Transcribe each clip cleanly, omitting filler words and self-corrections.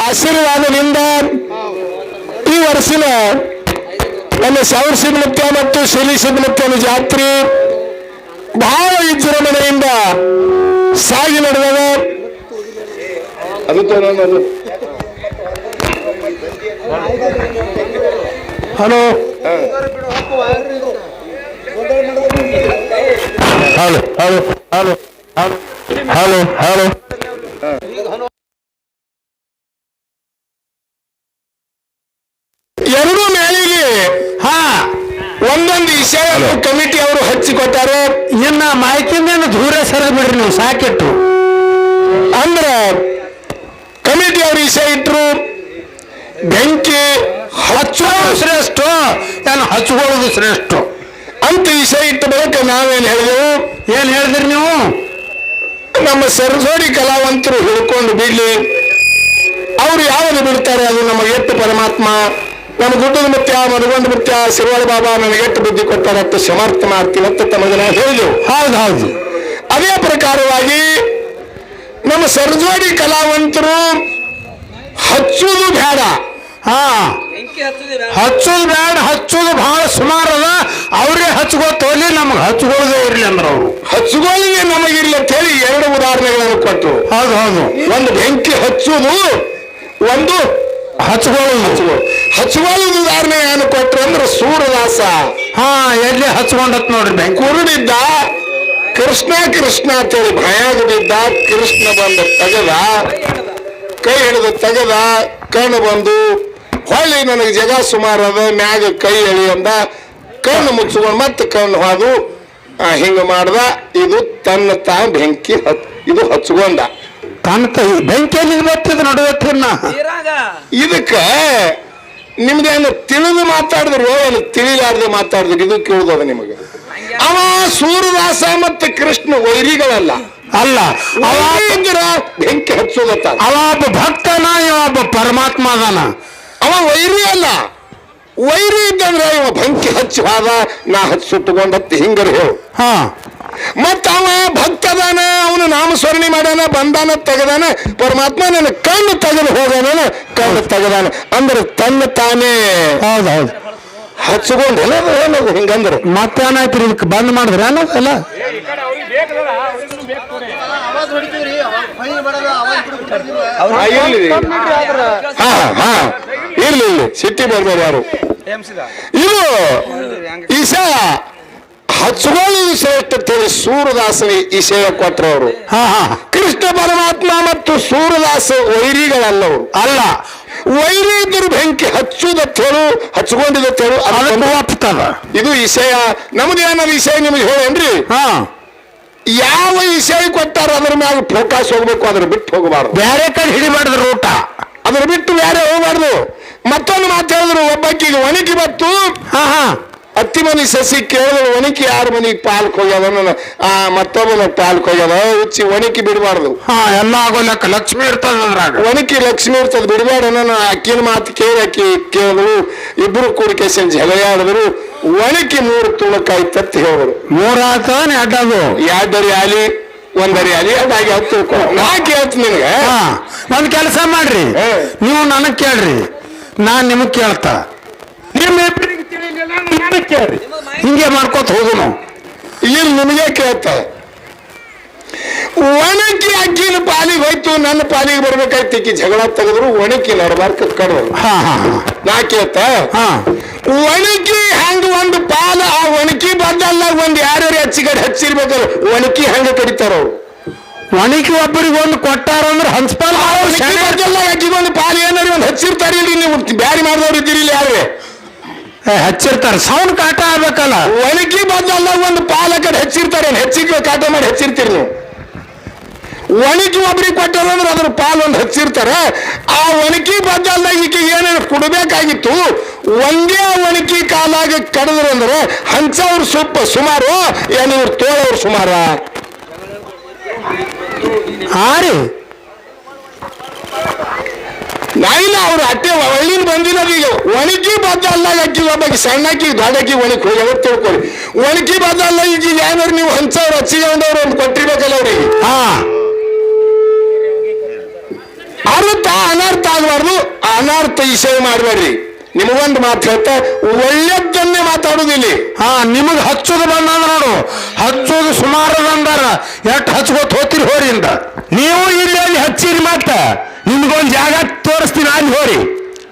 ಆಶೀರ್ವಾದದಿಂದ ಈ ವರ್ಷದ ನಮ್ಮ ಶೌರ್ ಸಿದ್ಧಮುತ್ಯ ಮತ್ತು ಶಿಲಿ ಸಿದ್ಧಮುತ್ಯನ ಜಾತ್ರೆ ಬಹಳ ವಿಜೃಂಭಣೆಯಿಂದ ಸಾಗಿ ನಡೆದದ. Hello hello hello hello hello hello ಎರಡೂ ಮೇಳಿಗೆ ಒಂದೊಂದು ವಿಷಯ ಕಮಿಟಿ ಅವರು ಹಚ್ಚಿಕೊಟ್ಟಾರೆ. ಇನ್ನ ಮಾಹಿತಿಯಿಂದ ದೂರ ಸರಿದ್ ಬಿಡ್ರಿ ನೀವು ಸಾಕಿಟ್ಟು ಅಂದ್ರ ಕಮಿಟಿ ಅವರು ವಿಷಯ ಇಟ್ರು. ಬೆಂಕಿ ಹಚ್ಚೋದು ಶ್ರೇಷ್ಠ, ನಾನು ಹಚ್ಕೊಳ್ಳೋದು ಶ್ರೇಷ್ಠ ಅಂತ ವಿಷಯ ಇಟ್ಟ ಬಳಿಕ ನಾವೇನ್ ಹೇಳಿದೆವು? ಏನ್ ಹೇಳಿದ್ರಿ ನೀವು? ನಮ್ಮ ಸರಜೋಡಿ ಕಲಾವಂತರು ಹಿಡ್ಕೊಂಡು ಬಿಡ್ಲಿ, ಅವ್ರು ಯಾವುದು ಬಿಡ್ತಾರೆ ಅದು ನಮಗೆ ಎಷ್ಟು ಪರಮಾತ್ಮ. ನಮ್ಮ ಗುಡ್ಡದ ಮುತ್ಯ ಮನಗೊಂಡ ಮುತ್ಯ ಶಿರವಾಳ ಬಾಬಾ ನನಗೆ ಎಷ್ಟು ಬುದ್ಧಿ ಕೊಡ್ತಾರೆ ಅಷ್ಟು ಸಮರ್ಥ ಮಾಡ್ತೀವಿ ಅಂತ ತಮಗೆ ನಾವು ಹೇಳಿದೆವು. ಹೌದು. ಅದೇ ಪ್ರಕಾರವಾಗಿ ನಮ್ಮ ಸರಜೋಡಿ ಕಲಾವಂತರು ಹಚ್ಚುವುದು ಬೇಡ, ಹಚ್ಚೋದು ಬೇಡ, ಹಚ್ಚೋದು ಬಹಳ ಸುಮಾರದ, ಅವ್ರೇ ಹಚ್ಕೋತೋಲಿ ನಮ್ಗೆ ಹಚ್ಕೊಳ್ಳೋದೇ ಇರ್ಲಿ ಅಂದ್ರ ಅವರು ಹಚ್ಕೊಳ್ಳಿಗೆ ನಮಗಿರ್ಲಿ ಅಂತ ಹೇಳಿ ಎರಡು ಉದಾಹರಣೆಗಳನ್ನು ಕೊಟ್ಟರು. ಹೌದು ಹೌದು. ಒಂದು ಬೆಂಕಿ ಹಚ್ಚುವುದು, ಒಂದು ಹಚ್ಕೊಳ್ಳೋದು ಉದಾಹರಣೆ ಏನು ಕೊಟ್ರು ಅಂದ್ರೆ ಸೂರದಾಸ ಎಲ್ಲಿ ಹಚ್ಕೊಂಡತ್ ನೋಡ್ರಿ. ಬೆಂಕಿ ಕುರುಡಿದ್ದ, ಕೃಷ್ಣ ಕೃಷ್ಣ ಅಂತೇಳಿ ಭಯಾಗ ಬಿದ್ದ. ಕೃಷ್ಣ ಬಂದು ತೆಗೆದ, ಕೈ ಹಿಡಿದು ತೆಗೆದ, ಕಣ್ಣು ಬಂದು ಹೊಳ್ಳಿ ನನಗೆ ಜಗ ಸುಮಾರು ಅದ, ಮ್ಯಾಗ ಕೈ ಎಳಿ ಅಂದ. ಕಣ್ಣು ಮುಚ್ಚಿಕೊಂಡು ಮತ್ತೆ ಕಣ್ಣು ಹಾದು ಹಿಂಗ ಮಾಡ್ದ. ಇದು ತನ್ನ ಬೆಂಕಿ ಇದು ಹಚ್ಕೊಂಡ. ತನ್ನ ಬೆಂಕಿಯಲ್ಲಿ ಬರ್ತದ ನಡುವತ್ತಿನ. ಇದಕ್ಕ ನಿಮ್ದೇನು ತಿಳಿದು ಮಾತಾಡಿದ್ರು ಏನು ತಿಳಿಲಾರ್ದೆ ಮಾತಾಡಿದ್ರು ಇದು ಕೇಳುದದ ನಿಮಗೆ. ಅವ ಸೂರದಾಸ ಮತ್ತು ಕೃಷ್ಣ ವೈರಿಗಳಲ್ಲ, ಅಲ್ಲ ಬೆಂಕಿ ಹಚ್ಚೋದತ್ತ. ಅವ ಒಬ್ಬ ಭಕ್ತನ, ಇವ ಒಬ್ಬ ಪರಮಾತ್ಮ ಅದಾನ. ಅವ ವೈರಿ ಅಲ್ಲ. ವೈರಿ ಇದ್ದಂದ್ರೆ ಇವ ಬೆಂಕಿ ಹಚ್ಚಿ ಹಾದ, ನಾ ಹಚ್ಚಿ ಸುಟ್ಟುಕೊಂಡತ್ತ ಹಿಂಗರ ಹೇಳು. ಮತ್ತ ಅವ ಭಕ್ತದಾನ, ಅವನು ನಾಮಸ್ಮರಣೆ ಮಾಡ್ಯಾನ, ಬಂದಾನ, ತೆಗದಾನ. ಪರಮಾತ್ಮ ನನ್ನ ಕಣ್ಣು ತೆಗೆದು ಹೋಗಾನ, ಕಣ್ಣು ತೆಗದಾನ ಅಂದ್ರೆ ತನ್ನ ತಾನೇ. ಹೌದೌದು. ಹಚ್ಕೊಂಡೆಲ್ಲ ಹಿಂಗಂದ್ರೆ ಮತ್ತೇನಾಯ್ತು? ಇದಕ್ಕೆ ಬಂದ್ ಮಾಡಿದ್ರೆ ಅನ್ನೋದಲ್ಲ. ಇರ್ಲಿ ಸಿಟ್ಟಿ ಬರ್ಬೇಡ ಯಾರು. ಇದು ಈಶ ಹಚ್ಕೊಳ್ಳೋದು ಶ್ರೇಷ್ಠ ಅಂತೇಳಿ ಸೂರದಾಸನಿ ಈಶಯ ಕೊಟ್ರು ಅವರು. ಕೃಷ್ಣ ಪರಮಾತ್ಮ ಮತ್ತು ಸೂರದಾಸ ವೈರಿಗಳಲ್ಲವರು ಅಲ್ಲ. ವೈರಿ ಇದ್ದರು ಬೆಂಕಿ ಹಚ್ಚುದತ್ತೇಳು, ಹಚ್ಕೊಂಡಿದ್ದತ್ತೇಳು ಅದನ್ನು ಒಪ್ತಾನ. ಇದು ವಿಷಯ ನಮ್ದೇನ ವಿಷಯ ನಿಮ್ಗೆ ಹೇಳೇನ್ರಿ? ಯಾವ ವಿಷಯ ಕೊಟ್ಟಾರ ಅದ್ರ ಮ್ಯಾಗ ಫೋಕಸ್ ಹೋಗ್ಬೇಕು, ಅದ್ರ ಬಿಟ್ಟು ಹೋಗಬಾರ್ದು. ಬೇರೆ ಕಡೆ ಹಿಡಿಬಾರ್ದು ಊಟ, ಅದ್ರ ಬಿಟ್ಟು ಬೇರೆ ಹೋಗ್ಬಾರ್ದು. ಮತ್ತೊಂದು ಮಾತು ಹೇಳಿದ್ರು, ಒಬ್ಬಕ್ಕಿಗೆ ಒಣಗಿ ಬತ್ತು. ಹತ್ತಿ ಮನಿ ಸಸಿ ಕೇಳಿದ್ರು, ಒಣಕಿ ಯಾರ ಮನಿಗೆ ಪಾಲ್ಕ್ ಹೋಗ್ಯದ, ಮತ್ತೊಬ್ಬನ ಪಾಲ್ಕ್ ಹೋಗ್ಯದ, ಹುಚ್ಚಿ ಒಣಕಿ ಬಿಡಬಾರ್ದು. ಎಲ್ಲ ಆಗೋಲಕ್ಕ ಲಕ್ಷ್ಮಿ ಇರ್ತದ, ಒಣಕಿ ಲಕ್ಷ್ಮಿ ಇರ್ತದ, ಬಿಡಬೇಡ. ಅಕ್ಕಿನ ಮಾತು ಕೇಳಿ ಅಕ್ಕಿ ಕೇಳಿದ್ರು, ಇಬ್ರು ಕೂಡಿಕೇಶನ್ ಜಗಳ ಆಡಿದ್ರು. ಒಣಕಿ 3 ತುಣಕಾಯ್ತತ್ ಹೇಳಿದ್ರು. 3 ಆತನ ಅಡ್ಡದು, ಎರಡರಿ ಆಲಿ ಒಂದರಿ ಆಲಿ ಅಡ್ಡಾಗಿ ಹತ್ತು. ನಾ ಕೇಳ್ತ ನಿಮ್ಗೆ ಒಂದ್ ಕೆಲಸ ಮಾಡ್ರಿ, ನೀವು ನನಗ್ ಕೇಳ್ರಿ, ನಾನ್ ನಿಮಗ್ ಕೇಳ್ತಾ. ಕೇಳ್ರಿ, ಹಿಂಗೆ ಮಾಡ್ಕೋತ ಹೋಗು. ನಾವು ಇಲ್ಲಿ ನಿಮಗೆ ಕೇಳ್ತ, ಒಣಕಿ ಅಕ್ಕಿನ ಪಾಲಿಗೆ ಹೋಯ್ತು, ನನ್ನ ಪಾಲಿಗೆ ಬರ್ಬೇಕಾಯ್ತು. ಈಕಿ ಜಗಳ ತೆಗೆದ್ರು, ಒಣಕಿ ನಡಬಾರ್ಕ ಕಡ್ರು. ನಾ ಕೇಳ್ತ, ಒಣಕಿ ಹಂಗ ಒಂದು ಪಾಲ, ಆ ಒಣಕಿ ಬದ್ದಲ್ಲ ಒಂದ್ ಯಾರ್ಯಾರು ಹೆಚ್ಚಿಗಡೆ ಹಚ್ಚಿರ್ಬೇಕಲ್ಲ, ಒಣಕಿ ಹಂಗ ಕಡಿತಾರ ಅವ್ರು. ಒಣಕಿ ಒಬ್ಬರಿಗೆ ಒಂದು ಕೊಟ್ಟಾರ ಅಂದ್ರೆ ಹಂಚ್ಪಾಲ ಬದ್ದಲ್ಲ, ಅಕ್ಕಿಗೊಂದು ಪಾಲು ಏನಾರ ಒಂದು ಹಚ್ಚಿರ್ತಾರ. ಇಲ್ಲಿ ನೀವು ಬ್ಯಾರಿ ಮಾಡಿದವ್ರು ಇದ್ದೀರಿ, ಇಲ್ಲಿ ಯಾರೇ ಹಚ್ಚಿರ್ತಾರೆ. ಸೌಂಡ್ ಕಾಟ ಆಗ್ಬೇಕಲ್ಲ. ಒಣಕಿ ಬದ್ದಲ್ಲ ಒಂದು ಪಾಲ ಕಡೆ ಹಚ್ಚಿರ್ತಾರೆ, ಹೆಚ್ಚಿಗೆ ಕಾಟ ಮಾಡಿ ಹಚ್ಚಿರ್ತೀರಿ ನೀವು. ಒಣಕಿ ಒಬ್ರಿಗೆ ಕೊಟ್ಟಾರಂದ್ರೆ ಅದ್ರ ಪಾಲು ಒಂದು ಹಚ್ಚಿರ್ತಾರೆ. ಆ ಒಣಕಿ ಬದ್ದಲ್ದಾಗ ಈಕೆ ಏನೇನು ಕೊಡಬೇಕಾಗಿತ್ತು, ಒಂದೇ ಒಣಕಿ ಕಾಲಾಗ ಕಡಿದ್ರು ಅಂದ್ರೆ ಹಂಚವ್ರು ಸುಮಾರು, ಏನು ಇವ್ರು ತೋಳವ್ರು ಸುಮಾರ. ಹಾರಿ ನಾಯಿನ ಅವ್ರು ಅಟ್ಟೆ ಒಳ್ಳಿನ ಬಂದಿರೋದು. ಈಗ ಒಣಕಿ ಬದ್ದ ಅಲ್ಲಾಗ ಅಕ್ಕಿ ಒಬ್ಬಕ್ಕೆ ಸಣ್ಣಕ್ಕಿ ದೊಡ್ಡಕ್ಕಿ ಒಣಗಿ ಹೋಗಿ ತಿಳ್ಕೊಳ್ಳಿ. ಒಣಕಿ ಬದ್ದ ಅಲ್ಲ, ಈಗ ಏನಾದ್ರು ನೀವು ಹಂಚವ್ರು ಹಚ್ಚಿಕೊಂಡವ್ರು ಒಂದು ಕೊಟ್ಟಿರ್ಬೇಕಲ್ಲ ಅವ್ರಿಗೆ. ಅರ್ಥ ಅನರ್ಥ ಆಗಬಾರ್ದು, ಅನರ್ಥ ವಿಷಯ ಮಾಡಬೇಡ್ರಿ. ನಿಮಗೊಂದು ಮಾತು ಹೇಳ್ತಾ, ಒಳ್ಳೆದ್ದನ್ನೇ ಮಾತಾಡುದಿಲ್ಲ. ಹಾ, ನಿಮಗ್ ಹಚ್ಚೋದು ಬಂದ ನೋಡು, ಹಚ್ಚೋದು ಸುಮಾರು ಬಂದಾರ, ಎಷ್ಟು ಹಚ್ಕೋತ ಹೋತಿರಿ ಹೋರಿಯಿಂದ. ನೀವು ಇಲ್ಲಿ ಅಲ್ಲಿ ಹಚ್ಚಿರಿ, ಮತ್ತ ನಿಮ್ಗೊಂದು ಜಾಗ ತೋರಿಸ್ತೀನಿ, ಅಲ್ಲಿ ಹೋರಿ.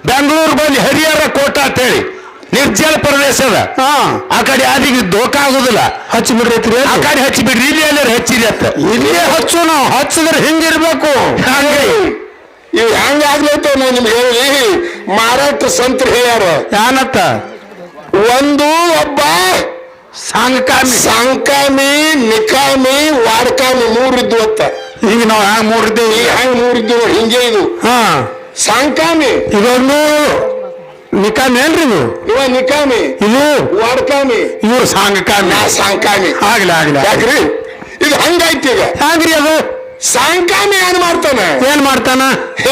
ಬೆಂಗಳೂರು ಬಂದು ಹರಿಹರ ಕೋಟ ಅಂತೇಳಿ ನಿರ್ಜಲ ಪ್ರದೇಶದ, ಆ ಕಡೆ ಯಾರಿಗೆ ದೋಖ ಆಗುದಿಲ್ಲ. ಹಚ್ಚಿ ಬಿಡ್ರಿ, ಆ ಕಡೆ ಹಚ್ಚಿ ಬಿಡ್ರಿ, ಇಲ್ಲಿ ಎಲ್ಲರೂ ಹಚ್ಚಿರಿ ಅಂತ. ಇಲ್ಲೇ ಹಚ್ಚು, ನಾವು ಹಚ್ಚಿದ್ರೆ ಹಿಂಗಿರ್ಬೇಕು. ಹಂಗೆ ಇವ್ ಹೆಂಗ ಆಗ್ಲೈತೆ ನಾವು ನಿಮ್ಗೆ ಹೇಳಿ. ಮಾರಾಟ ಸಂತರು ಹೇಳ್ಯಾರ ಯಾನತ್ತ, ಒಂದು ಒಬ್ಬ ಸಾಂಕಾಮಿ, ನಿಕಾಮಿ, ವಾಡ್ಕಾಮಿ ಮೂರಿದ್ದು ಅಂತ. ಈಗ ನಾವು ಹ್ಯಾಂಗ ಮೂರಿದ್ದೇವೆ, ಹೆಂಗ್ ಮೂರಿದ್ದು ಹಿಂಗೆ ಇದು. ಹಾ, ಸಾಂಕಾಮಿ ಇದೊಂದು ನಿಕಾಮಿ ಏನ್ರಿ ಇದು? ಇವ ನಿಕಾಮಿ, ಇದು ವಾಡ್ಕಾಮಿ, ಇವ್ರು ಸಾಂಕಾಮಿ. ಸಾಂಕಾಮಿ ಆಗ್ಲಿ ಆಗ್ಲಿ. ಯಾಕ್ರಿ ಇದು ಹಂಗಾಯ್ತು. ಈಗ ಹ್ಯಾಂಗ್ರಿ ಅದು? ಸಾಂಕಾಮಿ ಏನ್ ಮಾಡ್ತಾನ? ಏನ್ ಮಾಡ್ತಾನ?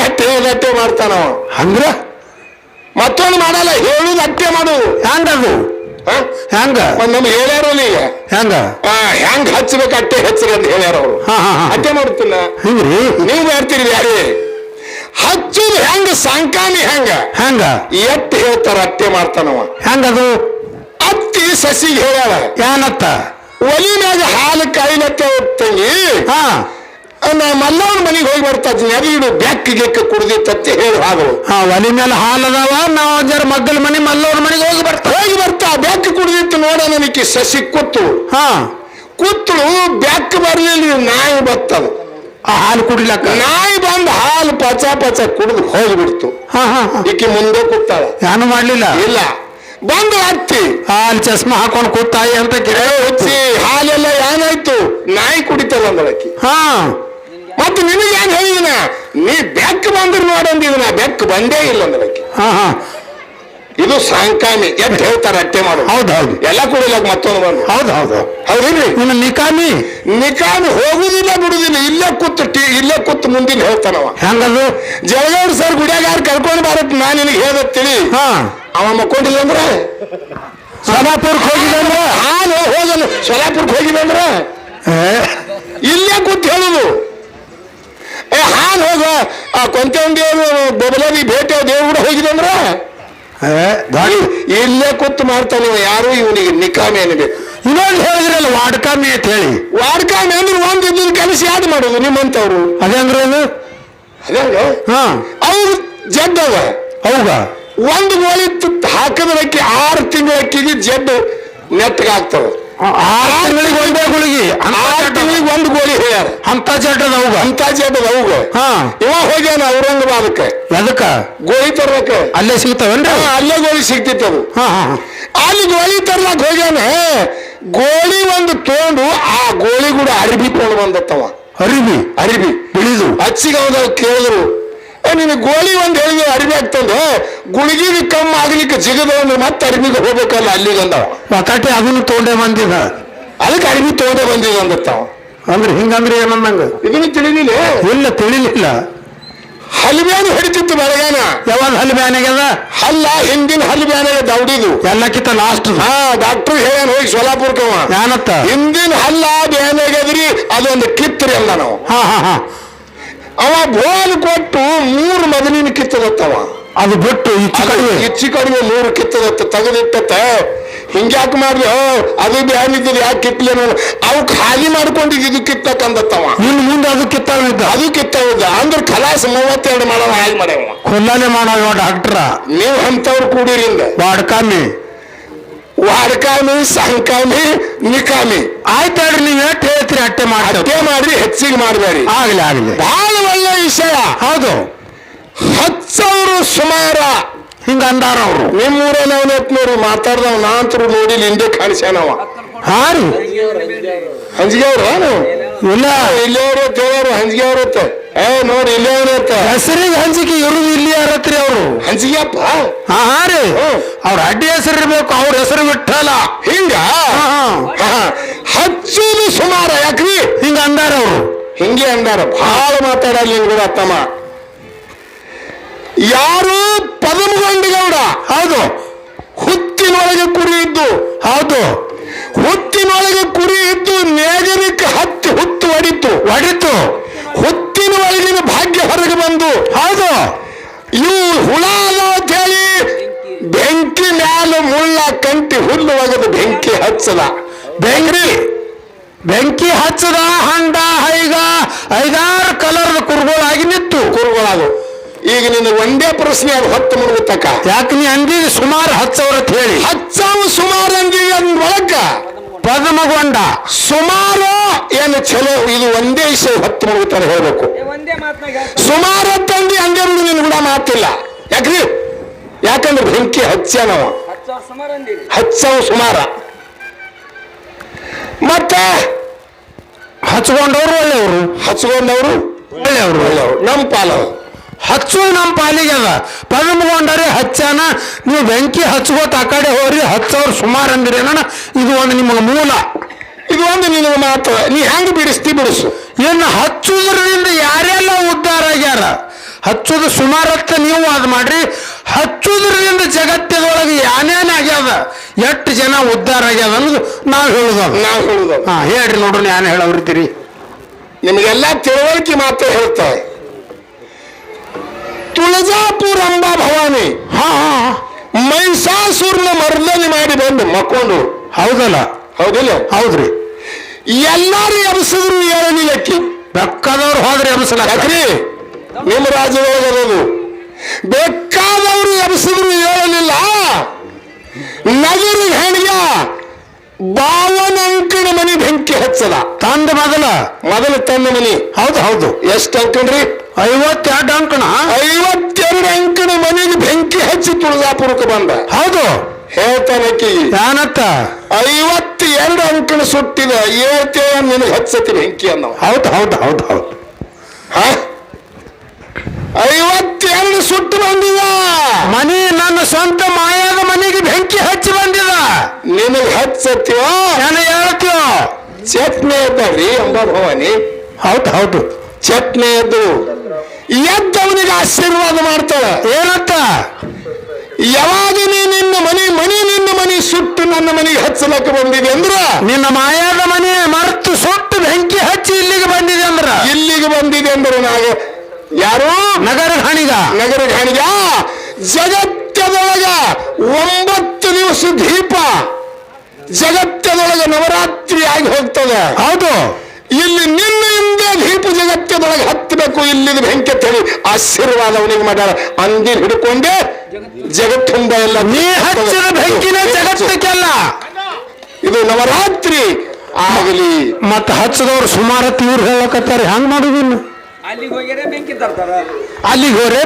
ಅಟ್ಟೆ ಮಾಡ್ತಾನವ. ಅಂದ್ರ ಮತ್ತೊಂದು ಮಾಡಲ್ಲ, ಹೇಳುದು ಅಟ್ಟೆ ಮಾಡುದು. ಹೆಂಗದು? ಹೆಂಗ ನಮ್ಗೆ ಹೇಳ್ಯಾರಲ್ಲ ಈಗ, ಹೆಂಗ ಹೆಂಗ್ ಹಚ್ಬೇಕು ಅಟ್ಟೆ ಹಚ್ಚ್ರಿ ಅಂತ ಹೇಳ್ಯಾರ ಅವರು. ಅಟ್ಟೆ ಮಾಡುತ್ತಿಲ್ಲ ಹಿಂಗ್ರಿ, ನೀವು ಮಾಡ್ತೀರಿ ಯಾರೇ ಹಚ್ಚುದು ಹೆಂಗ? ಸಾಂಕಾಮಿ ಹೆಂಗ ಎಟ್ಟು ಹೇಳ್ತಾರ ಅಟ್ಟೆ ಮಾಡ್ತಾನವ. ಹೆಂಗದು? ಅತ್ತಿ ಸಸಿಗೆ ಹೇಳ್ಯಾಳ ಏನತ್ತ? ಒಲಿ ಮ್ಯಾಗ ಹಾಲು ಕಾಯಿಲತ್ತೆ ತಂಗಿ, ಹಾ, ನಾ ಮಲ್ಲವನ ಮನೆಗೆ ಹೋಗಿ ಬರ್ತಾ ಇದ್ದೀನಿ, ಅದು ಇಡು ಬೆಕ್ಕ ಗೆಕ್ಕ ಕುಡ್ದಿತ್ತತ್ತೆ ಹೇಳಿ ಹಾಗು. ಹಾ, ಒಲಿ ಮೇಲೆ ಹಾಲು ಅದಾವ, ನಾವು ಜರ ಮಗ್ಗಲ ಮನೆ ಮಲ್ಲವ್ರ ಮನೆಗೆ ಹೋಗಿ ಬರ್ತಾ ಬೆಕ್ಕ ಕುಡ್ದಿತ್ತು ನೋಡ. ನನಗೆ ಸಸಿ ಕೂತು ಬೆಕ್ಕ ಬರ್ಲಿಲ್ಲ, ನಾಯಿ ಬರ್ತದ ಆ ಹಾಲು ಕುಡಿಲಕ್ಕ. ನಾಯಿ ಬಂದು ಹಾಲು ಪಚ ಕುಡಿದು ಹೋಗ್ಬಿಡ್ತು. ಈಕಿ ಮುಂದೆ ಕೂತಾಳ, ಏನು ಮಾಡ್ಲಿಲ್ಲ. ಇಲ್ಲ, ಬಂದು ಹತ್ತಿ ಹಾಲು ಚಸ್ಮಾ ಹಾಕೊಂಡು ಕೂತಾಯಿ ಅಂತ ಹಚ್ಚಿ ಹಾಲೆಲ್ಲ ಏನಾಯ್ತು? ನಾಯಿ ಕುಡಿತಲ್ಲ ಅಂದಳಕಿ. ಮತ್ತೆ ನಿನಗೆ ಏನ್ ಹೇಳಿದಿನ? ನೀ ಬೆಕ್ಕ ಬಂದ್ರು ನೋಡಂದಿನ, ಬೆಕ್ಕ ಬಂದೇ ಇಲ್ಲ ಅಂದಳಕಿ. ಇದು ಸಾಂಕಾಮಿ ಎದ್ದು ಹೇಳ್ತಾರ ಅಟ್ಟೆ ಮಾಡು. ಹೌದೌದು, ಎಲ್ಲ ಕುಡಿಲಕ್ ಮತ್ತೊಂದು ಬಂದು. ಹೌದಿಲ್ರಿ? ಇನ್ನು ನಿಕಾಮಿ ಹೋಗುದಿಲ್ಲ ಬಿಡುದಿಲ್ಲ, ಇಲ್ಲೇ ಕೂತು ಮುಂದಿನ ಹೇಳ್ತಾನವ. ಹೆಂಗದು? ಜಳಗೌಡ ಸರ್ ಗುಡಿಯಾಗಾರ ಕರ್ಕೊಂಡು ಬರತ್ ನಾ ನಿನಗೆ ಹೇಳ್ತೀನಿ. ಅವ ಮಕ್ಕೊಂಡಿಲ್ಲ ಅಂದ್ರ ಸೋಲಾಪುರಕ್ಕೆ ಹೋಗಿದಂದ್ರ, ಹೋಗಲು ಸೋಲಾಪುರಕ್ಕೆ ಹೋಗಿದಂದ್ರ ಇಲ್ಲೇ ಕೂತ್ ಹೇಳುದು. ಹೋಗ ಕೊಂತಂಡಿ ಬೊಬಲಾದಿ ಭೇಟಿ ದೇವ್ರ ಕೂಡ ಹೋಗಿದಂದ್ರ ಇಲ್ಲೇ ಕೂತು ಮಾಡ್ತಾನೆ. ಯಾರು ಇವನಿಗೆ ನಿಕಾಮಿ ಅನ್ಬೇಕು. ಇನ್ನೊಂದು ಹೇಳಿದ್ರಲ್ಲ ವಾಡ್ಕಾಮಿ ಅಂತ ಹೇಳಿ. ವಾಡ್ಕಾಮಿ ಅಂದ್ರೆ ಒಂದು ಇದ್ದ ಕೆಲಸ ಯಾರು ಮಾಡೋದು ನಿಮ್ಮಂತವ್ರು? ಅದೇಂದ್ರೆ ಅದು ಅವ್ರು ಜಡ್ಡವ. ಹೌದಾ? ಒಂದು ಗೋಳಿ ಹಾಕಿದ್ರೆ ಅಕ್ಕಿ 6 ತಿಂಗಳ ಅಕ್ಕಿಗೆ ಜಡ್ಡು ನೆಟ್ಟಗಾಗ್ತವ. 6 ತಿಂಗಳಿಗೆ ಒಂದೇ ಗುಳಿಗೆ, 6 ತಿಂಗಳಿಗೆ ಒಂದು ಗೋಳಿ ಹೇಳ್ಯಾರ. ಅಂತ ಜಡ್ಡದ ಅವುಗ ಇವ ಹೋಗ್ಯಾನ ಔರಂಗಾಬಾದಕ್ಕೆ. ಎದಕ್ಕ? ಗೋಳಿ ತರ್ಬೇಕ. ಅಲ್ಲೇ ಸಿಗ್ತಾವೇನ್ರಿ? ಅಲ್ಲೇ ಗೋಳಿ ಸಿಗ್ತಿತ್ತದು. ಅಲ್ಲಿ ಗೋಳಿ ತರ್ಲಾಕ್ ಹೋಗ್ಯಾನ. ಗೋಳಿ ಒಂದು ತೊಗೊಂಡು ಆ ಗೋಳಿ ಕೂಡ ಅರಿಬಿ ತೊಗೊಂಡು ಬಂದತ್ತವ. ಅರಿಬಿ ಬಿಳಿದು ಹಚ್ಚಿಗೆ ಅವನ ಕೇಳಿದ್ರು, ನೀನು ಗೋಳಿ ಒಂದು ಹೇಳಿದ್ರೆ ಅರಿವಿ ಆಗ್ತಂದು ಗುಳಿಗಿಗೆ ಕಮ್ಮಿ ಆಗ್ಲಿಕ್ಕೆ ಜಿಗದ ಅಂದ್ರೆ ಮತ್ತೆ ಅರಿವಿಗೆ ಹೋಗ್ಬೇಕಲ್ಲ ಅಲ್ಲಿಗೆ ಅಂದವ. ಒಕ್ಕಟ್ಟೆ ಅದನ್ನು ತೊಗೊಂಡೇ ಬಂದಿದ, ಅದಕ್ಕೆ ಅರಿವಿ ತೊಗೊಂಡೇ ಬಂದಿದ ಅಂದತ್ತಾವ. ಅಂದ್ರೆ ಹಿಂಗಂದ್ರೆ ಏನಂದಂಗ ಇದನ್ನು ತಿಳಿಲಿಲ್ಲ. ಇಲ್ಲ ತಿಳಿಲಿಲ್ಲ. ಹಲ್ಬ್ಯಾನಿ ಹೊಡಿತಿತ್ತು ಬೆಳಗಾನ. ಯಾವಾಗ ಹಲ್ಬ್ಯಾನಿಗದ? ಹಲ್ಲ ಹಿಂದಿನ ಹಲ್ಬ್ಯಾನಿಗೆ ದೌಡಿದು ಎಲ್ಲಕ್ಕಿಂತ ಲಾಸ್ಟ್. ಡಾಕ್ಟರ್ ಹೇಳ್ಯಾನ ಹೋಗಿ ಸೋಲಾಪುರಕ್ಕವ. ಏನತ್ತ? ಹಿಂದಿನ ಹಲ್ಲ ಬ್ಯಾನಾಗದ್ರಿ ಅದೊಂದು ಕಿತ್ತರಿ ಅಂದ ನಾವು. ಅವ ಬೋಲ್ ಕೊಟ್ಟು 3 ಮೊದಲಿನ ಕಿತ್ತದತ್ತವ. ಅದು ಬಿಟ್ಟು ಹೆಚ್ಚು ಕಡಿಮೆ 3 ಕಿತ್ತದತ್ತ ತೆಗೆದಿಟ್ಟ. ಹಿಂಗ್ಯಾಕೆ ಮಾಡ್ಲಿ? ಅದು ಬ್ಯಾನಿದ್ದು ಯಾಕೆ ಕಿತ್ತಲ? ಅವು ಖಾಲಿ ಮಾಡ್ಕೊಂಡಿದ್ದು ಇದು ಕಿತ್ತಕ್ಕಂದತ್ತವ. ಇನ್ನು ಮುಂದೆ ಅದು ಕಿತ್ತಾವಿದ್ದ. ಅದು ಕಿತ್ತವಿದ್ದ ಅಂದ್ರೆ ಖಲಾಸ 32 ಮಾಡವ ಹಾಗೆ ಮಾಡ್ಯವ. ಕೊಲ್ಲಾನೆ ಮಾಡವ ಡಾಕ್ಟ್ರ. ನೀವು ಅಂತವ್ರು ಕೂಡಿರಿಂದ ವಾಡ್ಕಾಮಿ, ಸಾಂಕಾಮಿ, ನಿಕಾಮಿ ಆಯ್ತು ಹೇಳ್ರಿ. ನೀವ್ ಎಷ್ಟು ಹೇಳ್ತೀರಿ ಅಟ್ಟೆ ಮಾಡ್ರಿ, ಹೆಚ್ಚಿಗೆ ಮಾಡ್ಬೇಡಿ. ಆಗ್ಲಿ ಬಹಳ ಒಳ್ಳೆ ವಿಷಯ. ಹೌದು, 10,000 ಸುಮಾರ ಹಿಂಗ ಅಂದಾರ ಅವ್ರು. ನಿಮ್ಮೂರಲ್ಲಿ ಅವನತ್ನವ್ರು ಮಾತಾಡ್ದವ್ ನಾಂತರು ನೋಡಿ ಹಿಂದೆ ಕಾಣಿಸ್ಯಾನವ. ಹಂಜಿಗೆ ಅವ್ರು ಇಲ್ಲ ಇಲ್ಲೇ ಅವ್ರು ಹೇಳೋರು ಹಂಜಿಗೆ ಅವ್ರತ್ತ. ನೋಡಿ ಇಲ್ಲೇ ಅವ್ರತ್ತ ಹೆಸರಿಗೆ ಹಂಚಿಕೆ ಇರುದು ಇಲ್ಲಿ ಯಾರತ್ರಿ ಅವರು? ಹಂಚಿಗೆಪ್ಪ. ರೀ ಅವ್ರ ಅಡ್ಡಿ ಹೆಸರು ಇರ್ಬೇಕು, ಅವ್ರ ಹೆಸರು ಬಿಟ್ಟಲ್ಲ. ಹಿಂಗ ಹಚ್ಚುದು ಸುಮಾರ ಯಾಕ್ರಿ ಹಿಂಗ ಅಂದಾರ ಅವ್ರು. ಹಿಂಗೆ ಅಂದಾರ. ಬಹಳ ಮಾತಾಡಲಿ ಕೂಡ ತಮ್ಮ. ಯಾರು? ಪದಮಗೊಂಡಗೌಡ. ಹೌದು. ಹುತ್ತಿನೊಳಗೆ ಕುರಿ ಇದ್ದು. ಹೌದು, ಹುತ್ತಿನೊಳಗೆ ಕುರಿ ಇದ್ದು ನೇಗರಿಕ್ಕೆ ಹುತ್ತು ಹೊಡಿತು. ಹುತ್ತಿನ ಒಳಗಿನ ಭಾಗ್ಯ ಹೊರಗೆ ಬಂದು. ಹೌದು, ಹುಳ ಅದ ಅಂತ ಹೇಳಿ ಬೆಂಕಿ ಮ್ಯಾಲ ಮುಳ್ಳ ಕಂಟಿ ಹುಲ್ಲು ಒಗದು ಬೆಂಕಿ ಹಚ್ಚದ. ಬೆಂಕಿ ಹಚ್ಚದ ಹಂಡ ಹೈಗ 5-6 ಕಲರ್ದ ಕುರುಗಳಾಗಿ ನಿಂತು ಕುರುಗಳಾಗು. ಈಗ ನಿನ್ನ ಒಂದೇ ಪ್ರಶ್ನೆ ಅದು ಹೊತ್ತು ಮುಳುಗುತ್ತಕ್ಕ. ಯಾಕೆ ನೀ ಅಂದಿಗೆ ಸುಮಾರು 10,000 ಅಂತ ಹೇಳಿ. 10,000 ಸುಮಾರು ಅಂದಿಗೆ ಒಳಗ ಪದ್ಮಗೊಂಡ ಸುಮಾರು ಏನು ಚಲೋ, ಇದು ಒಂದೇ ವಿಷಯ ಹೊತ್ತು ಮುಳುಗುತ್ತಾರೆ ಹೇಳ್ಬೇಕು. ಸುಮಾರು ತಂದಿ ಹಂಗೆ ನಿನ್ನ ಕೂಡ ಮಾತಿಲ್ಲ. ಯಾಕ್ರಿ? ಯಾಕಂದ್ರೆ ಬೆಂಕಿ ಹಚ್ಚಾನವ 10,000 ಸುಮಾರ. ಮತ್ತೆ ಹಚ್ಕೊಂಡವ್ರು ಒಳ್ಳೆಯವರು, ಹಚ್ಕೊಂಡವ್ರು ಒಳ್ಳೆಯವರು. ನಮ್ಮ ಪಾಲ ಹಚ್ಚು ನಮ್ಮ ಪಾಲಿಗೆ ಅದ. ಪದ್ಮಗೊಂಡರೆ ಹಚ್ಚಾನ. ನೀವು ಬೆಂಕಿ ಹಚ್ಕೋತ ಆ ಕಡೆ ಹೋಗ್ರಿ 10,000 ಸುಮಾರು ಅಂದಿರೇನ. ಇದು ಒಂದು ನಿಮಗೆ ಮೂಲ. ಇದು ಒಂದು ನಿನಗೆ ಮಾತು. ನೀ ಹೆಂಗ್ ಬಿಡಿಸ್ತಿ ಬಿಡಿಸು. ಇನ್ನು ಹಚ್ಚುದ್ರಿಂದ ಯಾರೆಲ್ಲ ಉದ್ಧಾರ ಆಗ್ಯಾರ. ಹಚ್ಚುದು ಸುಮಾರತ್ತ ನೀವು ಅದು ಮಾಡ್ರಿ. ಹಚ್ಚುದ್ರಿಂದ ಜಗತ್ತದೊಳಗೆ ಏನೇನ್ ಆಗ್ಯಾದ, ಎಷ್ಟು ಜನ ಉದ್ಧಾರ ಆಗ್ಯಾದ ಅನ್ನೋದು ನಾವು ಹೇಳುದು. ಹಾ ಹೇಳ್ರಿ ನೋಡ್ರಿ, ನಾನು ಹೇಳವ್ರಿದ್ದೀರಿ. ನಿಮಗೆಲ್ಲ ತಿಳುವಳಿಕೆ ಮಾತ್ರ ಹೇಳ್ತಾರೆ. ತುಳಜಾಪುರ ಅಂಬಾ ಭವಾನಿ ಮೈಸಾಸುರನ ಮರ್ದನೆ ಮಾಡಿ ಬಂದು ಮಕ್ಕೊಂಡು. ಹೌದಲ್ಲ? ಹೌದಿಲ್ಲ? ಹೌದ್ರಿ. ಎಲ್ಲಾರು ಎಬ್ಸಿದ್ರು ಏಳನಿಲಕ್ಕಿ ಬೆಕ್ಕದವ್ರು ಹೋದ್ರೆ ಎಬ್ಸಲಾಕ್ರಿ. ನಿಮ್ಮ ರಾಜ್ಯದೊಳಗದು ಬೇಕಾದವರು ಎಬ್ಸಿದ್ರು ಏಳಲಿಲ್ಲ. ನಗರ ಹೆಣ್ಗ ಬಾವನಂಕಣ ಮನಿ ಬೆಂಕಿ ಹಚ್ಚದ. ತಂದ ಮೊದಲು ತಂದ ಮನಿ. ಹೌದು. ಎಷ್ಟು ಅಂಕಣ್ರಿ? 52 ಅಂಕಣ. 52 ಅಂಕಣ ಮನೆಗೆ ಬೆಂಕಿ ಹಚ್ಚಿ ತುಳಜಾಪುರಕ್ಕೆ ಬಂದ. ಹೌದು ಹೇಳ್ತಾನಕ್ಕಿ ಯಾನತ್ತ 52 ಅಂಕಣ ಸುಟ್ಟಿದ. ಹೇಳ್ತೇವ ನಿನಗೆ ಹಚ್ಚತಿ ಬೆಂಕಿ ಅನ್ನೋ. ಹೌದು 52 ಸುಟ್ಟು ಬಂದಿದ. ಮನಿ ನನ್ನ ಸ್ವಂತ ಮಾಯಾದ ಮನೆಗೆ ಬೆಂಕಿ ಹಚ್ಚಿ ಬಂದಿದ. ನಿನಗೆ ಹಚ್ಚತ್ಯೋ ನಾನು ಹೇಳ್ತೀವೋ. ಚಟ್ನಿ ಎದ್ದರಿ ಅಂಬಾ ಭವಾನಿ. ಹೌದು ಚಟ್ನಿ ಎದ್ದು ಎದ್ದವನಿಗೆ ಆಶೀರ್ವಾದ ಮಾಡ್ತಾಳ. ಏನತ್ತ? ಯಾವಾಗ ನೀ ನಿನ್ನ ಮನಿ ಸುಟ್ಟು ನನ್ನ ಮನೆಗೆ ಹಚ್ಚಲಕ್ಕೆ ಬಂದಿದೆ ಅಂದ್ರ, ನಿನ್ನ ಮಾಯಾದ ಮನೆ ಮರೆತು ಸುಟ್ಟು ಬೆಂಕಿ ಹಚ್ಚಿ ಇಲ್ಲಿಗೆ ಬಂದಿದೆ ಅಂದ್ರ ನಾವು ಯಾರು? ನಗರ ಘಾಣಿಗ ಜಗತ್ತದೊಳಗ 9 ದಿವಸ ದೀಪ ಜಗತ್ತದೊಳಗ ನವರಾತ್ರಿ ಆಗಿ ಹೋಗ್ತದೆ. ಹೌದು. ಇಲ್ಲಿ ನಿನ್ನೆಯಿಂದ ದೀಪ ಜಗತ್ತದೊಳಗೆ ಹತ್ತಬೇಕು. ಇಲ್ಲಿದ ಬೆಂಕಿ ಹೇಳಿ ಆಶೀರ್ವಾದ ಅವನಿಗೆ ಮಾಡ್ಯಾರ. ಅಂದಿನ ಹಿಡ್ಕೊಂಡೆ ಜಗತ್ತುಂಬ ಎಲ್ಲ ನೀ ಹಚ್ಚಿದ ಬೆಂಕಿನ ಜಗತ್ತಕ್ಕೆಲ್ಲ ಇದು ನವರಾತ್ರಿ ಆಗಲಿ. ಮತ್ತ ಹಚ್ಚದವ್ರು ಸುಮಾರು ಇವ್ರು ಹೇಳಕತ್ತಾರ. ಹೆಂಗ್ ಮಾಡುದಿಲ್ಲ? ಅಲ್ಲಿಗೆ ಹೋಗ್ಯಾರೆ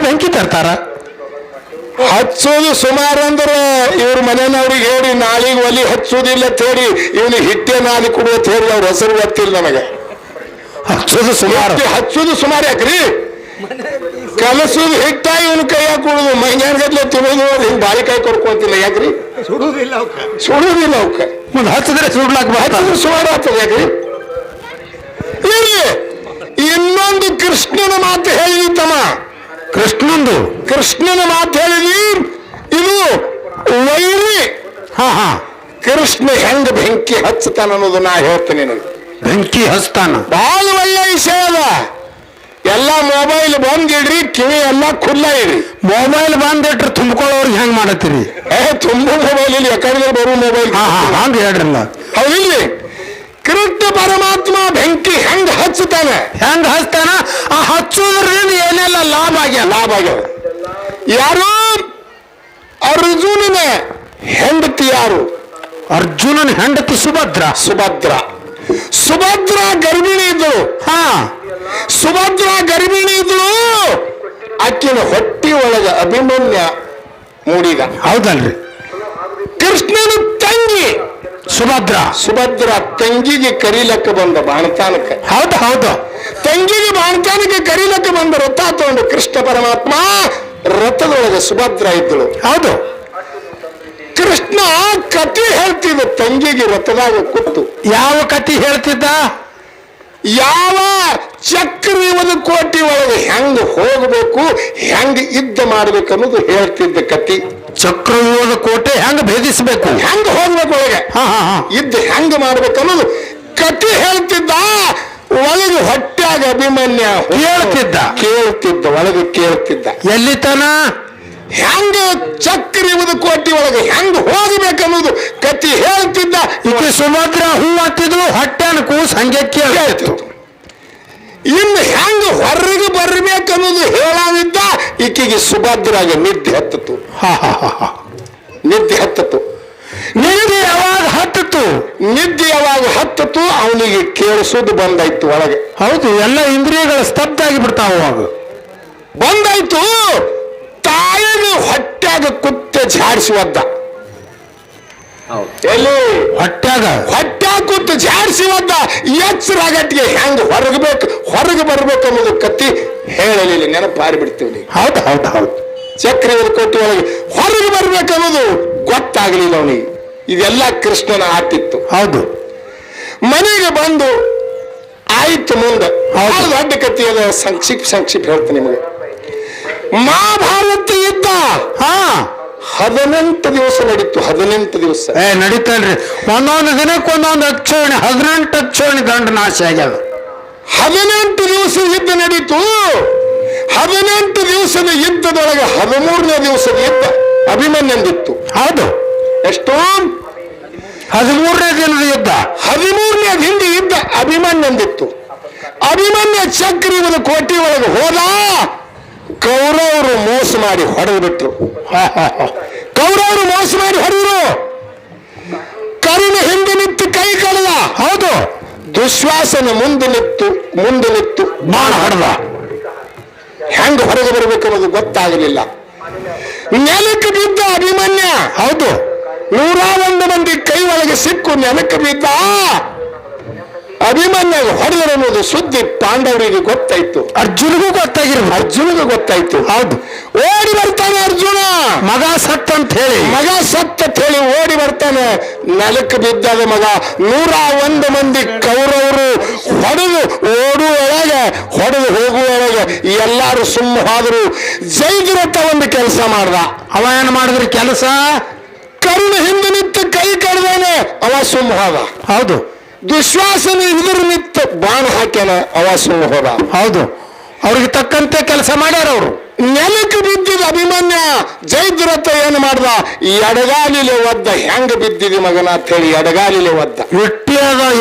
ಬೆಂಕಿ ತರ್ತಾರ. ಹಚ್ಚೋದು ಸುಮಾರು ಅಂದ್ರೆ ಇವ್ರ ಮನೆಯವ್ರಿಗೆ ಹೇಳಿ ನಾಳಿಗೆ ಒಲಿ ಹಚ್ಚೋದಿಲ್ಲ ಅಂತ ಹೇಳಿ ಇವನಿಗೆ ಹಿಟ್ಟೆ ನಾಲಿ ಕೊಡುವ ಹೇಳಿ ಅವ್ರ ಹೆಸರು ಗೊತ್ತಿಲ್ಲ ನನಗೆ. ಹಚ್ಚೋದು ಸುಮಾರು ಯಾಕ್ರಿ? ಕಲಸೋದು ಹಿಟ್ಟ ಇವನು ಕೈಯಾಗ ಕೊಡುದು ಮೈಗಾನ್ಗದ್ಲೆ ತಿನ್ನೋದು ಹಿಂಗ್ ಬಾಳಿಕಾಯಿ ಕೊಡ್ಕೊಂತಿಲ್ಲ. ಯಾಕ್ರಿ? ಸುಡುವುದಿಲ್ಲ ಅವಕ್ಕೆ. ಹಚ್ಚಿದ್ರೆ ಸುಡ್ಲಾಕ ಸುಮಾರು ಆಗ್ತದೆ. ಯಾಕ್ರಿ? ಇನ್ನೊಂದು ಕೃಷ್ಣನ ಮಾತು ಹೇಳಿದಿ ತಮ್ಮ. ಕೃಷ್ಣನ ಮಾತು ಹೇಳಿದಿ. ಇದು ವೈರಿ. ಕೃಷ್ಣ ಹೆಂಗ ಬೆಂಕಿ ಹಚ್ಚತಾನ ಅನ್ನೋದು ನಾ ಹೇಳ್ತೇನೆ ನಿನಗೆ. ಬೆಂಕಿ ಹಚ್ತಾನ ಬಹಳ ಒಳ್ಳೆ ವಿಷಯ ಅದ. ಎಲ್ಲ ಮೊಬೈಲ್ ಬಂದಿಡ್ರಿ, ಕಿವಿ ಎಲ್ಲ ಖುಲ್ಲ ಇಡ್ರಿ. ಮೊಬೈಲ್ ಬಂದಿಟ್ರೆ ತುಂಬ್ಕೊಳ್ಳೋರ್ಗೆ ಹೆಂಗ್ ಮಾಡತ್ತೀರಿ? ತುಂಬ ಮೊಬೈಲ್ ಇಲ್ಲಿ ಯಾಕಂದ್ರೆ ಬರೋ ಮೊಬೈಲ್ ಹಂಗ ಹೇಳ್ರಲ್ಲ. ಹೌದಿಲ್ಲಿ ಕೃಷ್ಣ ಪರಮಾತ್ಮ ಬೆಂಕಿ ಹೆಂಗ ಹಚ್ಚತಾನ ಆ ಹಚ್ಚೋದ್ರಿಂದ ಏನೆಲ್ಲ ಲಾಭ ಆಗ್ಯಾವ. ಯಾರು? ಅರ್ಜುನನ ಹೆಂಡತಿ ಯಾರು? ಅರ್ಜುನನ ಹೆಂಡತಿ ಸುಭದ್ರ ಗರ್ಭಿಣಿ ಇದ್ದಳು. ಸುಭದ್ರ ಗರ್ಭಿಣಿ ಇದ್ದಳು. ಆಕಿನ ಹೊಟ್ಟಿ ಒಳಗ ಅಭಿಮನ್ಯ ಮೂಡಿದ. ಹೌದಲ್ರಿ? ಕೃಷ್ಣನ ತಂಗಿ ಸುಭದ್ರ ತಂಗಿಗೆ ಕರೀಲಕ್ಕ ಬಂದ ಬಾಣತಾನಕ್ಕೆ. ಹೌದು. ತಂಗಿಗೆ ಬಾಣತಾನಕ್ಕೆ ಕರೀಲಕ್ಕ ಬಂದ ರಥ ತಗೊಂಡು ಕೃಷ್ಣ ಪರಮಾತ್ಮ ರಥದೊಳಗೆ ಸುಭದ್ರ ಇದ್ದಳು. ಹೌದು. ಕೃಷ್ಣ ಕಥೆ ಹೇಳ್ತಿದ್ದ ತಂಗಿಗೆ ರಥದಾಗ ಕೂತು. ಯಾವ ಕಥೆ ಹೇಳ್ತಿದ್ದ? ಯಾವ ಚಕ್ರವದ ಕೋಟಿ ಒಳಗೆ ಹೆಂಗ ಹೋಗಬೇಕು, ಹೆಂಗ ಯುದ್ಧ ಮಾಡ್ಬೇಕು ಅನ್ನೋದು ಹೇಳ್ತಿದ್ದ ಕತಿ. ಚಕ್ರವ್ಯೂಹದ ಕೋಟೆ ಹೆಂಗ ಭೇದಿಸಬೇಕು, ಹೆಂಗ ಹೋಗ್ಬೇಕು ಒಳಗೆ, ಯುದ್ಧ ಹೆಂಗ ಮಾಡ್ಬೇಕು ಅನ್ನೋದು ಕತಿ ಹೇಳ್ತಿದ್ದ. ಒಳಗೆ ಹೊಟ್ಟಾಗ ಅಭಿಮನ್ಯ ಕೇಳ್ತಿದ್ದ. ಒಳಗೆ ಕೇಳ್ತಿದ್ದ. ಎಲ್ಲಿತನ? ಹೆಂಗ ಚಕ್ರ ಇವುದು ಕೋಟಿ ಒಳಗೆ ಹೆಂಗ ಹೋಗಬೇಕನ್ನೋದು ಕತಿ ಹೇಳ್ತಿದ್ದ. ಈಕೆ ಸುಭದ್ರ ಹೂ ಹತ್ತಿದ್ರು ಹೊಟ್ಟೆನ ಕೂಸ್ ಹಂಗೆ ಕೇಳ್ತಿತ್ತು. ಇನ್ನು ಹೆಂಗ ಹೊರಗೆ ಬರ್ಬೇಕನ್ನೋದು ಹೇಳಾವಿದ್ದ. ಈಕೆಗೆ ಸುಭದ್ರಾಗ ನಿದ್ದೆ ಹತ್ತಿತು. ನಿದ್ದೆ ಹತ್ತಿತು. ನಿದ್ದೆ ಯಾವಾಗ ಹತ್ತಿತು? ನಿದ್ದೆ ಯಾವಾಗ ಹತ್ತಿತು ಅವನಿಗೆ ಕೇಳಿಸೋದು ಬಂದಾಯ್ತು ಒಳಗೆ. ಹೌದು, ಎಲ್ಲ ಇಂದ್ರಿಯಗಳು ಸ್ತಬ್ಧ ಆಗಿ ಬಿಡ್ತಾವ. ಅವಾಗ ಬಂದಾಯ್ತು. ತಾಯಿನ ಹೊಟ್ಟ್ಯಾಗ ಕುತ್ತೆ ಝಾಡಿಸುವದ್ದ. ಎಲ್ಲಿ ಹೊಟ್ಟ್ಯಾಗ ಕೂತು ಝಾಡಿಸುವದ್ದ. ಎಚ್ಚರಾಗಟ್ಟಿಗೆ ಹೆಂಗ ಹೊರಗೆ ಬರ್ಬೇಕು ಅನ್ನೋದು ಕತ್ತಿ ಹೇಳಲಿಲ್ಲ. ನೆನಪು ಹಾರಿಬಿಡ್ತೀವಿ. ಹೌದು ಹೌದು ಹೌದು. ಚಕ್ರವರ್ತಿ ಕೋಟಿ ಒಳಗೆ ಹೊರಗೆ ಬರ್ಬೇಕನ್ನೋದು ಗೊತ್ತಾಗಲಿಲ್ಲ ಅವನಿಗೆ. ಇದೆಲ್ಲ ಕೃಷ್ಣನ ಆಟಿತ್ತು. ಹೌದು. ಮನೆಗೆ ಬಂದು ಆಯ್ತು. ಮುಂದೆ ದೊಡ್ಡ ಕಥೆ ಅದ. ಸಂಕ್ಷಿಪ್ತ ಹೇಳ್ತೀನಿ ನಿಮಗೆ. ಮಹಾಭಾರತ ಯುದ್ಧ 18 ದಿವಸ ನಡೀತು. 18 ದಿವಸ ನಡೀತಲ್ರಿ. ಒಂದೊಂದು ದಿನಕ್ಕೆ ಒಂದೊಂದು ಅಕ್ಷೋಣಿ, 18 ಅಕ್ಷೋಣಿ ದಂಡ ನಾಶ ಆಗ್ಯಾವ. 18 ದಿವಸ ಯುದ್ಧ ನಡೀತು. 18 ದಿವಸದ ಯುದ್ಧದೊಳಗೆ 13ನೇ ದಿವಸದ ಯುದ್ಧ ಅಭಿಮನ್ಯಂದಿತ್ತು. ಹೌದು. ಎಷ್ಟು? 13ನೇ ದಿನದ ಯುದ್ಧ. 13ನೇ ಹಿಂದೆ ಯುದ್ಧ ಅಭಿಮನ್ಯಂದಿತ್ತು. ಅಭಿಮನ್ಯ ಚಕ್ರವರ್ತಿ ಕೋಟಿ ಒಳಗೆ ಹೋದ. ಕೌರವರು ಮೋಸ ಮಾಡಿ ಹೊಡೆದು ಬಿಟ್ರು. ಕೌರವರು ಮೋಸ ಮಾಡಿ ಹೊಡೆದ್ರು. ಕರ್ಣ ಹಿಂದೆ ನಿಂತು ಕೈ ಕಳೆದ. ಹೌದು. ದುಶ್ವಾಸನ ಮುಂದೆ ನಿಂತು ಬಾಣ ಹೊಡೆದ. ಹೆಂಗ ಹೊರಗೆ ಬರಬೇಕನ್ನೋದು ಗೊತ್ತಾಗಲಿಲ್ಲ. ನೆಲಕ್ಕೆ ಬಿದ್ದ ಅಭಿಮನ್ಯ. ಹೌದು. 101 ಮಂದಿ ಕೈ ಒಳಗೆ ಸಿಕ್ಕು ನೆಲಕ್ಕೆ ಬಿದ್ದ. ಅಭಿಮನ್ಯ ಹೊಡೆದರು ಅನ್ನೋದು ಸುದ್ದಿ ಪಾಂಡವರಿಗೆ ಗೊತ್ತಾಯ್ತು. ಅರ್ಜುನಿಗೂ ಗೊತ್ತಾಯ್ತು. ಹೌದು. ಓಡಿ ಬರ್ತಾನೆ ಅರ್ಜುನ. ಮಗ ಸತ್ ಅಂತ ಹೇಳಿ ಓಡಿ ಬರ್ತಾನೆ. ನೆಲಕ್ಕೆ ಬಿದ್ದಾಗ ಮಗ 101 ಮಂದಿ ಕೌರವರು ಹೊಡೆದು ಹೋಗುವೊಳಗೆ ಎಲ್ಲಾರು ಸುಮ್ಮ ಹೋದ್ರು. ಜೈದ್ರಥ ಒಂದು ಕೆಲಸ ಮಾಡ್ದ. ಅವ ಏನ್ ಮಾಡಿದ್ರಿ ಕೆಲಸ? ಕರ್ಣ ಹಿಂದೆ ನಿಂತು ಕೈ ಕಡ್ದಾನೆ. ಅವ ಸುಮ್ಮ ಹೋದ. ಹೌದು. ದುಶ್ವಾಸನ ಎದುರು ನಿಂತು ಬಾಣ ಹಾಕ್ಯಾನ. ಅವ ಸುಮ್ಮ ಹೋದ. ಹೌದು. ಅವ್ರಿಗೆ ತಕ್ಕಂತೆ ಕೆಲಸ ಮಾಡ್ಯಾರ ಅವರು. ನೆಲಕ್ಕೆ ಬಿದ್ದಿದ್ದ ಅಭಿಮನ್ಯ. ಜೈದ್ರಥ ಏನು ಮಾಡ್ದ? ಎಡಗಾಲಿಲೆ ಒದ್ದ. ಹೆಂಗ ಬಿದ್ದಿದೆ ಮಗನ ಅಂತ ಹೇಳಿ ಎಡಗಾಲಿಲೆ ಒದ್ದ.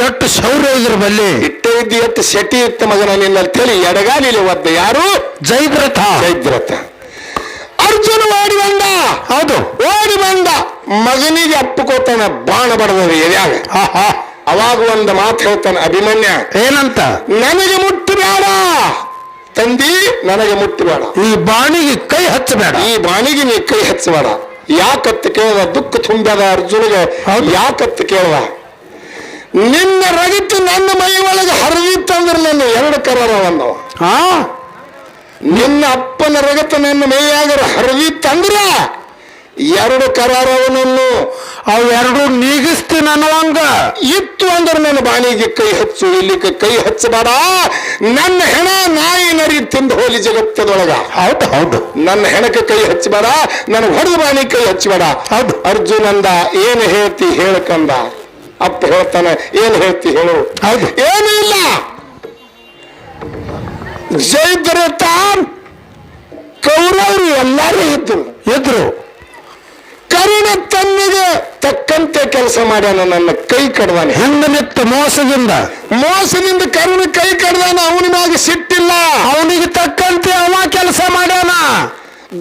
ಎಷ್ಟು ಶೌರ್ಯ ಇದ್ರ ಬಲ್ಲಿ. ಇಟ್ಟೆ ಇದ್ದು ಎಷ್ಟು ಶೆಟಿ ಇತ್ತ ಮಗನ ನಿನ್ನ ಅಂತ ಹೇಳಿ ಎಡಗಾಲಿಲೆ ಒದ್ದ. ಯಾರು? ಜೈದ್ರಥ. ಅರ್ಜುನ ಓಡಿ ಬಂದ. ಹೌದು. ಓಡಿ ಬಂದ. ಮಗನಿಗೆ ಅಪ್ಪಕೋತಾನ. ಬಾಣ ಬಡದವ ಎದ್ಯಾಗ. ಅವಾಗ ಒಂದು ಮಾತು ಹೇಳ್ತಾನೆ ಅಭಿಮನ್ಯ. ಏನಂತ? ನನಗೆ ಮುಟ್ಟಬೇಡ ತಂದಿ, ನನಗೆ ಮುಟ್ಟಬೇಡ. ಈ ಬಾಣಿಗೆ ಕೈ ಹಚ್ಚಬೇಡ. ನೀ ಕೈ ಹಚ್ಚಬೇಡ. ಯಾಕತ್ತು ಕೇಳ್ದ? ದುಃಖ ತುಂಬ್ಯಾದ ಅರ್ಜುನಿಗೆ. ಯಾಕತ್ತು ಕೇಳ್ದ? ನಿನ್ನ ರಗತ್ತು ನನ್ನ ಮೈ ಒಳಗೆ ಹರಿದಿತ್ತಂದ್ರೆ ನನ್ನ 2 ಕರಾರ ಬಂದವ. ನಿನ್ನ ಅಪ್ಪನ ರಗತ್ತು ನನ್ನ ಮೈಯಾಗ ಹರಿದಿತ್ತಂದ್ರ 2 ಕರಾರವನನ್ನು ಅವೆರಡು ನೀಗಿಸ್ತೀನಿ ಅನ್ನುವಂಗ ಇತ್ತು ಅಂದ್ರೆ ನನ್ನ ಬಾಣಿಗೆ ಕೈ ಹಚ್ಚು. ಇಲ್ಲಿ ಕೈ ಹಚ್ಚಬೇಡ. ನನ್ನ ಹೆಣ ನಾಯಿ ನರಿ ತಿಂದು ಹೋಲಿ ಜಗತ್ತದೊಳಗ. ಹೌದು. ನನ್ನ ಹೆಣಕ್ಕೆ ಕೈ ಹಚ್ಚಬೇಡ. ನನಗೆ ಹೊಡೆದ ಬಾಣಿ ಕೈ ಹಚ್ಚಬೇಡ. ಹೌದು. ಅರ್ಜುನಂದ ಏನು ಹೇಳ್ತಿ ಹೇಳಕಂದ. ಅಪ್ಪ ಹೇಳ್ತಾನೆ ಏನು ಹೇಳ್ತಿ ಹೇಳು. ಹೌದು. ಏನೂ ಇಲ್ಲ. ಜೈದ್ರಥ ಕೌರವರು ಎಲ್ಲರೂ ಎದ್ರು. ಕರ್ಣ ತನ್ನಿಗೆ ತಕ್ಕಂತೆ ಕೆಲಸ ಮಾಡ್ಯಾನ. ನನ್ನ ಕೈ ಕಡ್ದಾನೆ. ಹೆಂಗ ನಿತ್ತು ಮೋಸದಿಂದ ಕರ್ಣ ಕೈ ಕಡ್ದಾನ. ಅವನ ಮ್ಯಾಗ ಸಿಟ್ಟಿಲ್ಲ. ಅವನಿಗೆ ತಕ್ಕಂತೆ ಅವ ಕೆಲಸ ಮಾಡ್ಯಾನ.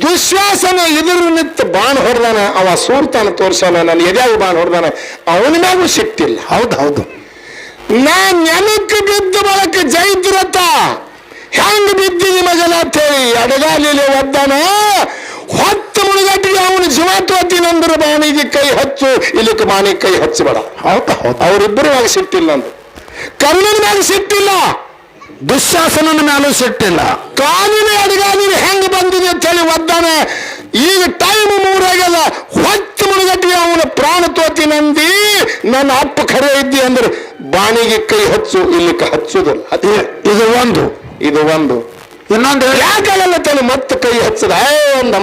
ದುಶ್ವಾಸನ ಎದುರು ನಿಂತು ಬಾಣ ಹೊಡೆದಾನ. ಅವ ಸೂರ್ತಾನ ತೋರ್ಸಾನ. ನನ್ನ ಎದ್ಯಾಗ ಬಾಣ ಹೊಡೆದಾನ. ಅವನ ಮ್ಯಾಗೂ ಸಿಟ್ಟಿಲ್ಲ. ಹೌದು. ನಾನ್ ನೆಲಕ್ಕೆ ಬಿದ್ದ ಬಳಕ ಜೈದ್ರಥ ಹೆಂಗ ಬಿದ್ದಿನಿ ಮಗನ ಅಂತ ಹೇಳಿ ಎಡಗಾಲಿಲೆ ಒದ್ದಾನ. 10 ಮುಳುಗಟ್ಟಿಗೆ ಅವನು ಜೀವಾತ್ವತಿನಂದ್ರ ಬಾಣಿಗೆ ಕೈ ಹಚ್ಚು. ಇಲ್ಲಿಕ್ಕೆ ಬಾಣಿಗೆ ಕೈ ಹಚ್ಚಬೇಡ. ಹೌದು. ಅವರಿಬ್ಬರ ಮ್ಯಾಗ ಸಿಟ್ಟಿಲ್ಲ. ಅಂದ್ರು ಕರ್ಣನ ಮ್ಯಾಗ ಸಿಟ್ಟಿಲ್ಲ. ದುಶ್ಯಾಸನನ ಮ್ಯಾಲೂ ಸಿಟ್ಟಿಲ್ಲ. ಕಾಲಿನ ಎಡಗಾಲಿನ ಹೆಂಗ ಬಂದಿದೆ ಅಂತ ಹೇಳಿ ಒದ್ದಾನೆ. ಈಗ ಟೈಮ್ 3 ಆಗ್ಯದ. 10 ಮುಳುಗಟ್ಟಿಗೆ ಅವನ ಪ್ರಾಣ ತೋತಿನಂದಿ ನನ್ನ ಅಪ್ಪ ಖರೆ ಇದ್ದಿ ಅಂದ್ರೆ ಬಾಣಿಗೆ ಕೈ ಹಚ್ಚು. ಇಲ್ಲಿಕ್ಕೆ ಹಚ್ಚುದಿಲ್ಲ. ಇದು ಒಂದು. ಇನ್ನೊಂದು ಯಾಕಲ್ಲ ತಾನು ಮತ್ತೆ ಕೈ ಹಚ್ಚದ.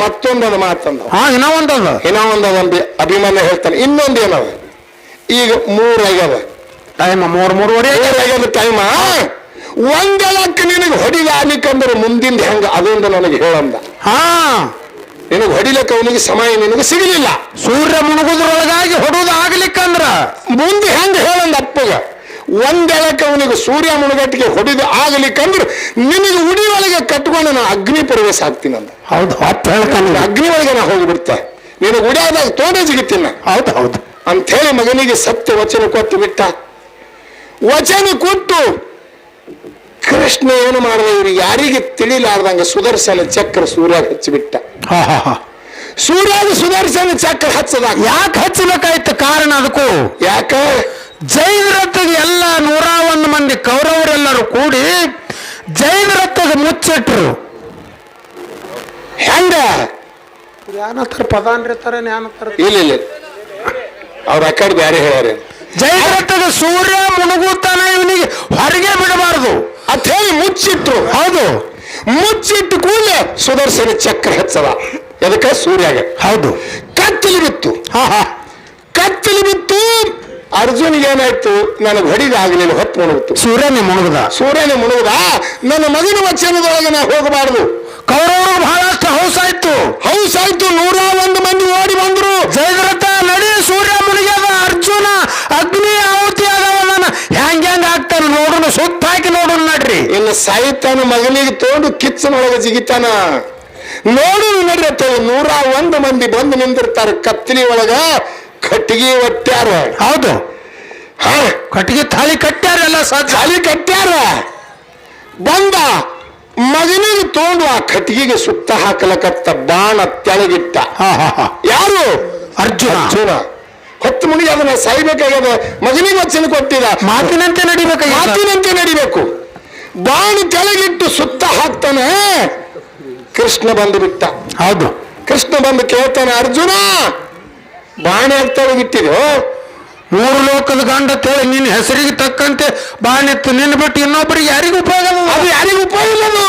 ಮತ್ತೊಂದದ ಮಾತಂದ. ಇನ್ನೊಂದು ಅಭಿಮಾನ ಹೇಳ್ತಾನೆ. ಇನ್ನೊಂದು ಏನದ? ಈಗ 3 ಆಗ್ಯದ ಟೈಮ್. 3 ಟೈಮ. ಒಂದೆಳಕ್ಕೆ ನಿನಗೆ ಹೊಡಿದ ಆಲಿಕ್ಕಂದ್ರೆ ಮುಂದಿಂದ ಹೆಂಗ ಅದೊಂದು ನನಗೆ ಹೇಳಂದ. ನಿನಗೆ ಹೊಡಿಲಕ್ಕ ಅವನಿಗೆ ಸಮಯ ನಿನಗೆ ಸಿಗಲಿಲ್ಲ. ಸೂರ್ಯ ಮುಳುಗುದ್ರೊಳಗಾಗಿ ಹೊಡುವುದು ಆಗ್ಲಿಕ್ಕಂದ್ರ ಮುಂದೆ ಹೆಂಗ ಹೇಳಂದ ಅಪ್ಪಗ ಒಂದೆಳಕ್ಕೆ ಅವನಿಗೆ ಸೂರ್ಯ ಮುಳುಗಟ್ಟಿಗೆ ಹೊಡಿದು ಆಗಲಿಕ್ಕಂದ್ರೆ ನಿನಗೆ ಉಡಿ ಒಳಗೆ ಕಟ್ಕೊಂಡು ನಾನು ಅಗ್ನಿ ಪ್ರವೇಶ ಆಗ್ತೀನಿ ಅಂದ. ಹೌದು ಅಪ್ಪ ಹೇಳ್ತಾನೆ, ಅಗ್ನಿ ಒಳಗೆ ನಾ ಹೋಗಿಬಿಡ್ತೆ, ನಿನಗೆ ಉಡಿಯಾದಾಗ ತೋಟೆ ಸಿಗುತ್ತೀನಿ ನಾ. ಹೌದು ಹೌದು ಅಂತ ಹೇಳಿ ಮಗನಿಗೆ ಸತ್ಯ ವಚನ ಕೊಟ್ಟು ಬಿಟ್ಟ. ವಚನ ಕೊಟ್ಟು ಕೃಷ್ಣ ಏನು ಮಾಡಿದ, ಇವ್ರಿಗೆ ಯಾರಿಗೆ ತಿಳಿಲಾರ್ದಂಗ ಸುದರ್ಶನ ಚಕ್ರ ಸೂರ್ಯಾಗ ಹಚ್ಚಿಬಿಟ್ಟ. ಹಾ ಹಾ ಹಾ ಸೂರ್ಯಾಗ ಸುದರ್ಶನ ಚಕ್ರ ಹಚ್ಚದಾಗ ಯಾಕೆ ಹಚ್ಚಬೇಕಾಯ್ತು ಕಾರಣ ಅದಕ್ಕೂ? ಯಾಕ ಜೈದ್ರಥಗೆ ಎಲ್ಲ 101 ಮಂದಿ ಕೌರವರೆಲ್ಲರೂ ಕೂಡಿ ಜೈದ್ರಥಗೆ ಮುಚ್ಚಿಟ್ರು. ಹೆಂಗ ಯಾನತ್ತರ ಪದ ಅನ್ರಿತಾರೆ ನ್ಯಾನತ್ತರ ಇಲ್ಲ ಅವ್ರ ಅಕ್ಕಡಿ ಬ್ಯಾರೆ ಹೇಳ್ಯಾರ. ಜೈದ್ರಥಗೆ ಸೂರ್ಯ ಮುಳುಗುತ್ತಾನೆ, ಇವನಿಗೆ ಹೊರಗೆ ಬಿಡಬಾರದು ಅಂತ ಹೇಳಿ ಮುಚ್ಚಿಟ್ರು. ಹೌದು, ಮುಚ್ಚಿಟ್ಟು ಕೂಡಲೇ ಸುದರ್ಶನ ಚಕ್ರ ಹಚ್ಚದ. ಎದಕ್ಕೆ? ಸೂರ್ಯಾಗ. ಹೌದು, ಕತ್ತಲಿ ಬಿತ್ತು. ಹಾ ಹಾ ಕತ್ತಲಿ ಬಿತ್ತು. ಅರ್ಜುನಿಗೆ ಏನಾಯ್ತು, ನನಗೆ ಹೊಡಿದಾಗಲಿಲ್ಲ, ಹೊತ್ತು ಮುಳುಗುತ್ತು. ಸೂರ್ಯನೇ ಮುಳುಗದ. ಸೂರ್ಯನೇ ಮುಳುಗುದ. ನನ್ನ ಮಗನ ವಚನದೊಳಗೆ ನಾ ಹೋಗಬಾರದು. ಕೌರವರು ಬಹಳಷ್ಟು ಹೌಸಾಯ್ತು. 101 ಮಂದಿ ಓಡಿ ಬಂದ್ರು. ಜಯದ್ರಥ ನಡಿ, ಸೂರ್ಯ ಮುಳುಗ್ಯದ, ಅರ್ಜುನ ಅಗ್ನಿ ಆಹುತಿ ಆಗವನ, ಹೆಂಗ್ ಆಗ್ತಾನ ನೋಡೋಣ, ಸುತ್ತ ಹಾಕಿ ನೋಡೋಣ ನಡ್ರಿ. ಇನ್ನು ಸಾಯ್ತಾನ, ಮಗನಿಗೆ ತೋಂಡು ಕಿಚ್ಚನೊಳಗೆ ಜಿಗಿತಾನ. ನೋಡು ನಡ್ರತ್ತ 101 ಮಂದಿ ಬಂದು ನಿಂದಿರ್ತಾರೆ. ಕತ್ತಲಿ ಒಳಗ ಕಟ್ಟಿಗೆ ಒಟ್ಟ್ಯಾರ. ಹೌದು, ಹಾ, ಕಟ್ಟಿಗೆ ತಾಳಿ ಕಟ್ಟ್ಯಾರ, ಎಲ್ಲ ತಾಳಿ ಕಟ್ಟ್ಯಾರ. ಬಂದ ಮಗನಿಗೆ ತೋಂಡು ಆ ಕಟ್ಟಿಗೆಗೆ ಸುತ್ತ ಹಾಕಲಕತ್ತ ಬಾಣ ತೆಳಗಿಟ್ಟ. ಯಾರು? ಅರ್ಜುನ. ಹೊತ್ತು ಮುನಿಗೆ ಅದನ್ನ ಸಾಯ್ಬೇಕಾಗ್ಯದ. ಮಗನಿಗೆ ವಚನ ಕೊಟ್ಟಿದ, ಮಾತಿನಂತೆ ನಡಿಬೇಕು, ಮಾತಿನಂತೆ ನಡಿಬೇಕು. ಬಾಣ ತೆಳಗಿಟ್ಟು ಸುತ್ತ ಹಾಕ್ತಾನೆ. ಕೃಷ್ಣ ಬಂದು ಬಿಟ್ಟ. ಹೌದು, ಕೃಷ್ಣ ಬಂದು ಕೇಳ್ತಾನೆ, ಅರ್ಜುನ ಬಾಣ ತೆಳಗಿಟ್ಟಿರೋ? 3 ಲೋಕದ ಗಂಡ ತೇಳಿ ನಿನ್ನ ಹೆಸರಿಗೆ ತಕ್ಕಂತೆ ಬಾಣಿತ್ತು, ನಿನ್ನ ಬಿಟ್ಟು ಇನ್ನೊಬ್ಬರಿಗೆ ಯಾರಿಗೂ ಉಪಯೋಗ ಇಲ್ಲ. ಅದು ಯಾರಿಗೂ ಉಪಯೋಗ ಇಲ್ಲ. ಅದು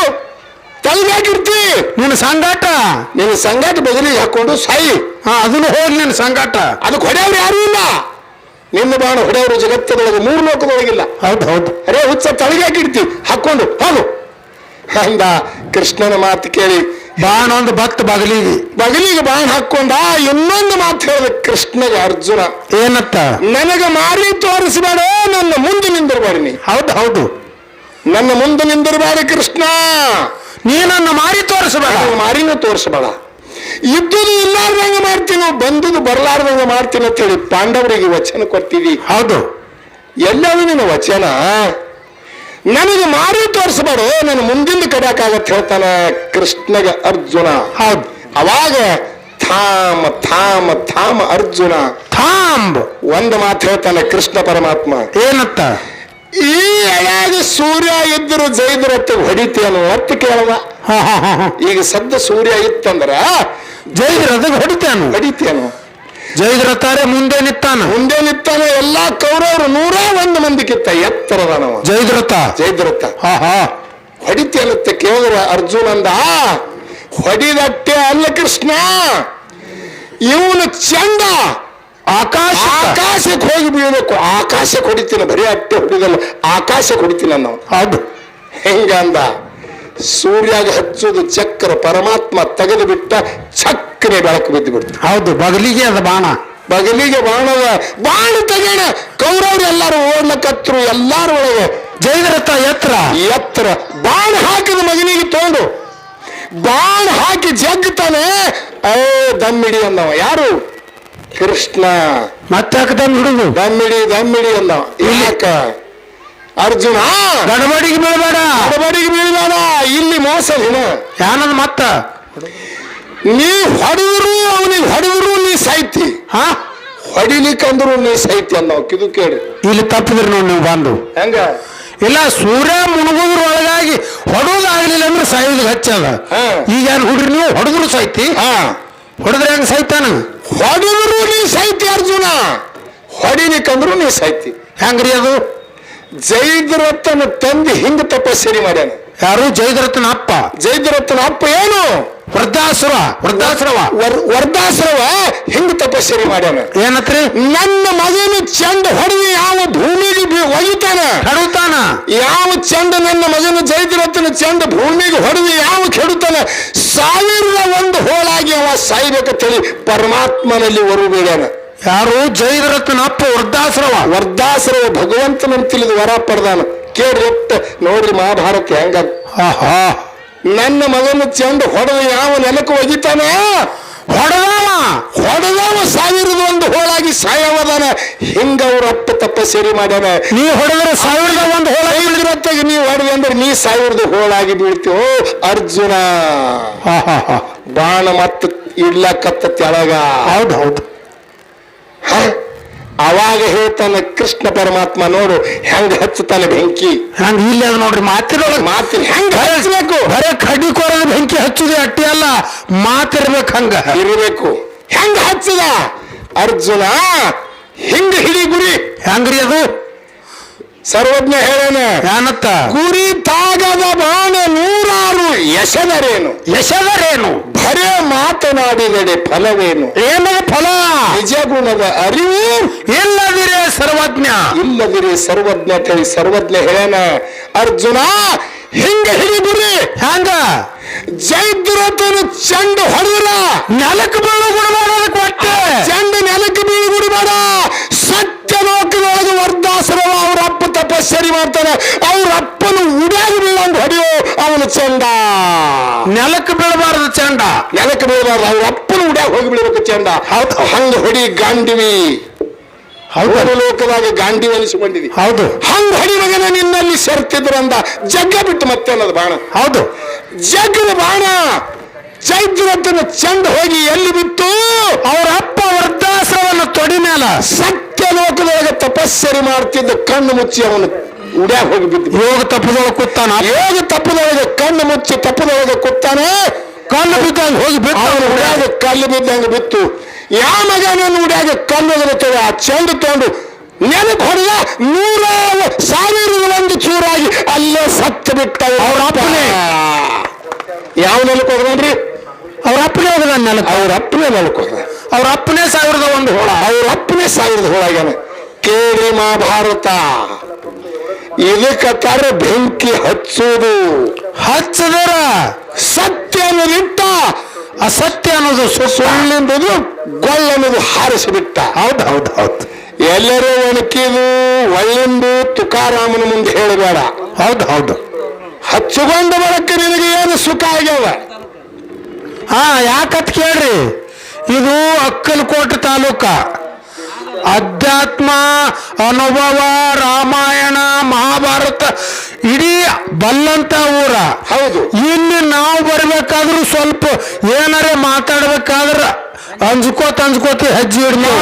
ತೆಳಗಾಕಿರ್ತಿ. ನಿನ್ನ ಸಂಗಾಟ, ನಿನ್ನ ಸಂಗಾಟ ಬದಲಿಗೆ ಹಾಕೊಂಡು ಸಾಯಿ. ಅದನ್ನು ಹೋಗಿ ನಿನ್ನ ಸಂಗಾಟ. ಅದಕ್ಕೆ ಹೊಡೆಯವ್ರು ಯಾರು ಇಲ್ಲ. ನಿನ್ನ ಬಾಣ ಹೊಡೆಯವರು ಜಗತ್ತದೊಳಗೆ 3 ಲೋಕದೊಳಗಿಲ್ಲ. ಹೌದು ಹೌದು, ಅರೇ ಹುಚ್ಚ ತಳಗಾಕಿರ್ತಿ, ಹಾಕೊಂಡು ಹೋಗು ಅಂದ. ಕೃಷ್ಣನ ಮಾತು ಕೇಳಿ ಬಾಣ ಒಂದು ಭಕ್ತ ಬಗಲಿಗೆ ಬಾಣ ಹಾಕೊಂಡ. ಇನ್ನೊಂದು ಮಾತು ಹೇಳಿದ ಕೃಷ್ಣಗೆ ಅರ್ಜುನ, ಏನತ್ತ? ನನಗೆ ಮಾರಿ ತೋರಿಸಬೇಡ, ನನ್ನ ಮುಂದೆ ನಿಂದಿರಬೇಡ. ನೀ ಹೌದು ಹೌದು, ನನ್ನ ಮುಂದೆ ನಿಂದಿರಬೇಡ ಕೃಷ್ಣ. ನೀ ನನ್ನ ಮಾರಿ ತೋರಿಸಬೇಡ, ಮಾರಿನೂ ತೋರಿಸಬೇಡ. ಇದ್ದುದು ಇಲ್ಲಾರ್ದಂಗ ಮಾಡ್ತೀನಿ, ಬಂದುದು ಬರ್ಲಾರ್ದಂಗ ಮಾಡ್ತೀನಿ ಅಂತ ಹೇಳಿ ಪಾಂಡವರಿಗೆ ವಚನ ಕೊಟ್ಟಿದಿ. ಹೌದು, ಎಲ್ಲವೂ ನಿನ್ನ ವಚನ. ನನಗೆ ಮಾರಿ ತೋರಿಸಬೇಡ, ನನ್ನ ಮುಂದಿಂದ ಕಡಿಯಕ್ಕಾಗತ್ತೆ ಹೇಳ್ತಾನ ಕೃಷ್ಣಗ ಅರ್ಜುನ. ಹೌದು, ಅವಾಗ ಥಾಮ ಥಾಮ ಥಾಮ ಅರ್ಜುನ ಥಾಂಬ್ ಒಂದು ಮಾತು ಹೇಳ್ತಾನೆ ಕೃಷ್ಣ ಪರಮಾತ್ಮ. ಏನತ್ತ? ಈ ಎಳೆಯಾಗ ಸೂರ್ಯ ಇದ್ದರು ಜೈದ್ರಥ ಹೊಡಿತೇನು ಅಂತ ಕೇಳವ. ಈಗ ಸದ್ದ ಸೂರ್ಯ ಇತ್ತಂದ್ರ ಜೈದ್ರಥಗೆ ಹೊಡಿತೇನು? ಜೈದ್ರಥಾರೆ ಮುಂದೆ ನಿತ್ತಾನ. ಎಲ್ಲಾ ಕೌರವರು 101 ಮಂದಿಕ್ಕಿತ್ತ ಎತ್ತರದನವ ಜೈದ್ರಥ. ಹೊಡಿತೇನತ್ತೆ ಕೇಳಿದ್ರ ಅರ್ಜುನ ಅಂದ, ಹೊಡಿದಟ್ಟೆ ಅಲ್ಲ ಕೃಷ್ಣ, ಇವನು ಚಂಡ ಆಕಾಶಕ್ಕೆ ಹೋಗಿ ಬೀಳಬೇಕು. ಆಕಾಶಕ್ಕೆ ಹೊಡಿತೀನಿ, ಬರೀ ಅಟ್ಟೆ ಹೊಡಿದಲ್ಲ, ಆಕಾಶಕ್ಕೆ ಹೊಡಿತೀನಿ ಅನ್ನೋ. ಹೌದು, ಹೆಂಗಂದ ಸೂರ್ಯಾಗ ಹಚ್ಚೋದು ಚಕ್ರ ಪರಮಾತ್ಮ ತೆಗೆದು ಬಿಟ್ಟ, ಚಕ್ರೆ ಬೆಳಕು ಬಿದ್ದು ಬಿಡ್ತು. ಹೌದು, ಬಗಲಿಗೆ ಅದ ಬಾಣ, ಬಗಲಿಗೆ ಬಾಣದ ಬಾಣ ತೆಗೆಣ. ಕೌರವ್ರು ಎಲ್ಲಾರು ಓಡ್ಲಕತ್ರು, ಎಲ್ಲಾರು ಒಳಗೆ ಜೈದ್ರಥ ಎತ್ತರ ಬಾಣ ಹಾಕಿದ ಮಗನಿಗೆ ತೋಂಡು ಬಾಣ ಹಾಕಿ ಜಗ್ತಾನೆ. ದಮ್ಮಿಡಿ ಅಂದವ. ಯಾರು? ಕೃಷ್ಣ. ಮತ್ತೆ ಹಿಡಿದು ದಮ್ಮಿಡಿ ಅಂದವ. ಯಾಕ? ಅರ್ಜುನ ಗಡಬಡಿಗೆ ಬೀಳಬೇಡ, ಇಲ್ಲಿ ಮೋಸ ಯಾನದ ಮತ್ತ ನೀ ಹೊಡೆದ್ರು ನೀ ಸಾಯ್ತಿ, ಹೊಡಿಲಿಕ್ಕಂದ್ರು ನೀ ಸಾಯ್ತಿ ಅನ್ನೋ. ಕಿದು ಕೇಳಿ, ಇಲ್ಲಿ ತಪ್ಪಿದ್ರಿ ನೋಡಿ ನೀವು ಬಂದು. ಹೆಂಗ? ಇಲ್ಲ, ಸೂರ್ಯ ಮುಳುಗುದ್ರ ಒಳಗಾಗಿ ಹೊಡೋದಾಗ್ಲಿಲ್ಲ ಅಂದ್ರೆ ಸಾಯೋದು ಹಚ್ಚದ. ಈಗ ಯಾರು ಹುಡ್ರಿ ನೀವು ಹೊಡೆದ್ರು ಸಾಯ್ತಿ, ಹೊಡೆದ್ರೆ ಹೆಂಗ ಸಾಯ್ತಾನ? ಹೊಡೆದ್ರು ನೀ ಸಾಯ್ತಿ ಅರ್ಜುನ, ಹೊಡಿಲಿಕ್ಕಂದ್ರು ನೀ ಸಾಯ್ತಿ. ಹೆಂಗ್ರಿ ಅದು? ಜೈದ್ರಥನ ತಂದೆ ಹಿಂಗ ತಪಸ್ಸರಿ ಮಾಡ್ಯಾನ. ಯಾರು? ಜೈದ್ರಥನ ಅಪ್ಪ ಏನು ವೃದ್ಧಾಶ್ರವ ವರ್ಧಾಶ್ರವ ಹಿಂಗ್ ತಪಸ್ಸರಿ ಮಾಡ್ಯಾನ. ಏನತ್ರಿ? ನನ್ನ ಮಗನ ಚೆಂಡ ಹೊಡೆದು ಯಾವ ಭೂಮಿಗೆ ಒಯ್ತಾನ ಕೆಡುತ್ತಾನ, ಯಾವ ಚೆಂಡ ನನ್ನ ಮಗನ ಜೈದ್ರಥನ ಚೆಂಡ ಭೂಮಿಗೆ ಹೊಡೆದು ಯಾವ ಕೆಡುತ್ತಾನ, 1001 ಹೋಳಾಗಿ ಅವ ಸಾಯ್ಬೇಕಂತೇಳಿ ಪರಮಾತ್ಮನಲ್ಲಿ ಹೊರಬೇಡ್ಯಾನ. ಯಾರು? ಜೈದ್ರಥನ ಅಪ್ಪ ವರ್ಧಾಶ್ರವ ಭಗವಂತನನ್ನು ತಿಳಿದು ವರ ಪಡೆದಾನ. ಕೇಳಿ ಎತ್ತ ನೋಡ್ರಿ ಮಹಾಭಾರತ ಹೆಂಗ. ನನ್ನ ಮಗನ ಚೆಂಡ ಹೊಡೆದು ಯಾವ ನೆಲಕ್ಕೆ ಒಗಿತಾನ, ಹೊಡೆದವ 1001 ಹೋಳಾಗಿ ಸಾಯವದಾನ. ಹಿಂಗ ಅವ್ರಪ್ಪ ತಪಸ್ಸರಿ ಮಾಡ್ಯಾನ. ನೀ ಹೊಡೆದ್ರೆ 1001 ಹೋಳಾಗಿ ನೀ ಹೊಡೆದ ಅಂದ್ರೆ ನೀ 1000 ಹೋಳಾಗಿ ಬೀಳ್ತೀವೋ ಅರ್ಜುನ. ಬಾಣ ಮತ್ತ ಇಡ್ಲಕತ್ತ ತೆಳಗ. ಹೌದು. ಅವಾಗ ಹೇಳ್ತಾನೆ ಕೃಷ್ಣ ಪರಮಾತ್ಮ, ನೋಡು ಹೆಂಗ ಹಚ್ಚತಾನೆ ಬೆಂಕಿ. ಹಂಗ ಇಲ್ಲ ನೋಡ್ರಿ ಮಾತಿನ ಹೆಂಗ ಹಚ್ಚಬೇಕು. ಬರೇ ಕಡ್ಡಿ ಕೊರದ ಬೆಂಕಿ ಹಚ್ಚುದು ಅಟ್ಟಿ ಅಲ್ಲ, ಮಾತಿರ್ಬೇಕು. ಹಂಗ ಇರಬೇಕು. ಹೆಂಗ ಹಚ್ಚದ ಅರ್ಜುನ, ಹಿಂಗ ಹಿಡಿ ಗುರಿ. ಹೆಂಗ್ರಿ ಅದು? ಸರ್ವಜ್ಞ ಹೇಳೇನ ಏನತ್ತ? ಗುರಿ ತಾಗದ ಬಾಣ 106 ಎಸೆದರೇನು ಬರೇ ಮಾತನಾಡಿದಡೆ ಫಲವೇನು. ಏನದ ಫಲ? ನಿಜ ಗುಣದ ಅರಿವು ಇಲ್ಲದಿರೇ ಸರ್ವಜ್ಞ ಹೇಳಿ ಸರ್ವಜ್ಞ ಹೇಳೇನ. ಅರ್ಜುನ ಹಿಂಗ ಹಿಡಿ ಗುರಿ. ಹಂಗ ಜೈದ್ರಥನ ಚೆಂಡ ಹೊಡೆದ್ರ ನೆಲಕ್ಕೆ ಬೀಳು ಗುಣಮಾಡೋದಕ್ಕೆ ಕೊಟ್ಟೆ. ಚೆಂಡ ನೆಲಕ್ಕೆ ಬೀಳು ಗುಡಿಬೇಡ. ಸತ್ಯಲೋಕದೊಳಗೆ ವರ್ಧಾಶ್ರಮ ಅವ್ರ ಅಪ್ಪ ತಪಸ್ಸರಿ ಮಾಡ್ತಾನೆ. ಅವ್ರ ಅಪ್ಪನ ಉಡ್ಯಾಗಿ ಬೀಳಂಗ್ ಹೊಡೆಯೋ ಅವನ ಚೆಂಡ. ನೆಲಕ್ಕೆ ಬೀಳಬಾರದು ಚೆಂಡ, ನೆಲಕ್ಕೆ ಬೀಳಬಾರ್ದು. ಅವ್ರ ಅಪ್ಪನ ಉಡ್ಯಾಗ ಹೋಗಿ ಬೀಳ್ಬೇಕು ಚೆಂಡ. ಹಂಗ ಹೊಡಿ ಗಾಂಡಿವಿ. ಲೋಕದಾಗ ಗಾಂಡಿವಿ ಅನಿಸಿಕೊಂಡಿದಿ. ಹೌದು. ಹಂಗ ಹೊಡಿ ಮಗನ ನಿನ್ನಲ್ಲಿ ಸೇರ್ತಿದ್ರಂದ ಜಗ್ಗ ಬಿಟ್ಟು ಮತ್ತೆ ಅನ್ನೋದು ಬಾಣ. ಹೌದು. ಜಗ್ಗದ ಬಾಣ ಜೈದ್ರಥನ ಚೆಂಡ ಹೋಗಿ ಎಲ್ಲಿ ಬಿತ್ತು? ಅವ್ರ ಅಪ್ಪ ವೃದ್ಧಾಶ್ರಮವನ್ನು ತೊಡಿ ಮೇಲ ಸತ್ಯಲೋಕದೊಳಗೆ ತಪಸ್ಸರಿ ಮಾಡ್ತಿದ್ದ ಕಣ್ಣು ಮುಚ್ಚಿ ಅವನು ಉಡ್ಯಾಗ ಹೋಗಿ ಬಿದ್ದು. ಯೋಗ ತಪ್ಪದೊಳಗೆ ಕೂತಾನ. ಯೋಗ ತಪ್ಪದೊಳಗೆ ಕಣ್ಣು ಮುಚ್ಚಿ ತಪ್ಪದೊಳಗೆ ಕೂತಾನೆ. ಕಲ್ಲು ಬಿದ್ದಂಗ ಹೋಗಿ ಬಿತ್ತು. ಅವನು ಉಡ್ಯಾಗ ಕಲ್ಲು ಬಿದ್ದಂಗ ಬಿತ್ತು. ಯಾವ ಮಗನನ್ನು ಉಡ್ಯಾಗ ಕಲ್ಲು ಬರುತ್ತದೆ. ಆ ಚೆಂಡ ತಗೊಂಡು ನೆನಪು ಹೊಡೆದ 100,001 ಚೂರಾಗಿ ಅಲ್ಲೇ ಸತ್ತು ಬಿಟ್ಟ. ಅವ್ರ ಅಪ್ಪನೇ ಯಾವ ನೆಲಕ್ಕೆ ಹೋದ್ರಿ? ಅವ್ರ ಅಪ್ಪನೇ ಹೋದ ನೆಲಕ್ಕೆ. ಅವ್ರ ಅಪ್ಪನೇ ನೆಲಕ್ಕೆ ಹೋದ. ಅವ್ರ ಅಪ್ಪನೇ 1001 ಹೋಳ. ಅವ್ರ ಅಪ್ಪನೇ 1000 ಹೋಳಾಗ್ಯಾನ. ಕೇಳಿ ಮಹಾಭಾರತ. ಇದಕ್ಕತ್ತಾರ ಬೆಂಕಿ ಹಚ್ಚೋದು. ಹಚ್ಚದರ ಸತ್ಯ ಅನ್ನೋದಿಟ್ಟ, ಅಸತ್ಯ ಅನ್ನೋದು ಸುಳ್ಳೆಂಬುದು ಗೊಳ್ಳನ್ನೋದು ಹಾರಿಸಿಬಿಟ್ಟ. ಹೌದು. ಎಲ್ಲರೂ ಒಣಕಿದು ಒಳ್ಳೆಂದು ತುಕಾರಾಮನ ಮುಂದೆ ಹೇಳಬೇಡ. ಹೌದು. ಹಚ್ಚುಕೊಂಡ ಬಳಕ ನಿನಗೆ ಏನು ಸುಖ ಆಗ್ಯಾವ? ಯಾಕತ್ ಕೇಳ್ರಿ. ಇದು ಅಕ್ಕಲಕೋಟೆ ತಾಲೂಕ. ಅಧ್ಯಾತ್ಮ, ಅನುಭವ, ರಾಮಾಯಣ, ಮಹಾಭಾರತ ಇಡೀ ಬಲ್ಲಂತ ಊರ. ಹೌದು. ಇಲ್ಲಿ ನಾವು ಬರ್ಬೇಕಾದ್ರೂ ಸ್ವಲ್ಪ ಏನಾರೇ ಮಾತಾಡ್ಬೇಕಾದ್ರ ಅಂಜ್ಕೋತಿ ಹೆಜ್ಜೆ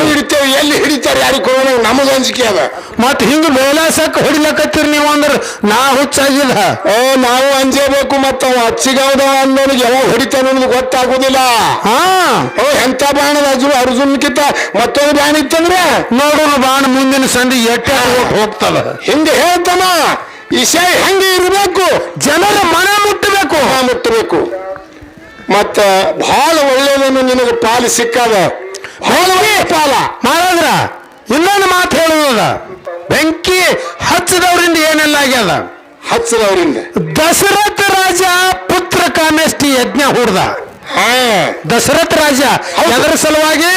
ಹಿಡಿತೇವೆ. ಎಲ್ಲಿ ಹಿಡಿತಾರೆ ಯಾರಿಗೆ ನಮಗ ಅಂಜಿಕೆ ಅದ. ಮತ್ ಹಿಂಗ ಬೇಲಾಸಕ್ ಹೊಡಿಲಕತ್ತೀರಿ ನೀವು ಅಂದ್ರೆ ನಾ ಹುಚ್ಚಾಗಿಲ್ಲ. ನಾವು ಅಂಜೇಬೇಕು. ಮತ್ತ ಅಚ್ಚಿಗಾವ್ದ ಅನ್ನೋನಿಗೆ ಯಾವಾಗ ಹೊಡಿತಾನ ಅನ್ನೋದು ಗೊತ್ತಾಗುದಿಲ್ಲ. ಎಂತ ಬಾಣದ ಅರ್ಜುನ್ಕಿಂತ ಮತ್ತೊಂದು ಬಾಣ ಇತ್ತಂದ್ರೆ ನೋಡೋಣ ಬಾಣ ಮುಂದಿನ ಸಂಧಿ ಎಟ್ಟ ಹೋಗ್ತದ. ಹಿಂಗೆ ಹೇಳ್ತಾನ. ವಿಷಯ ಹೆಂಗೆ ಇರಬೇಕು? ಜನರ ಮನ ಮುಟ್ಟಬೇಕು. ಮತ್ತ ಬಹಳ ಒಳ್ಳೇದನ್ನು ನಿನಗೆ ಪಾಲು ಸಿಕ್ಕದ. ಪಾಲ ಮಾಡಿದ್ರ ಇನ್ನೊಂದು ಮಾತು ಹೇಳುವುದ. ಬೆಂಕಿ ಹಚ್ಚದವರಿಂದ ಏನೆಲ್ಲ ಆಗ್ಯದ? ಹಚ್ಚದವರಿಂದ ದಶರಥ ರಾಜ ಪುತ್ರ ಕಾಮೇಷ್ಟಿ ಯಜ್ಞ ಹುಡ್ದ. ದಶರಥ ರಾಜ ಅದರ ಸಲುವಾಗಿ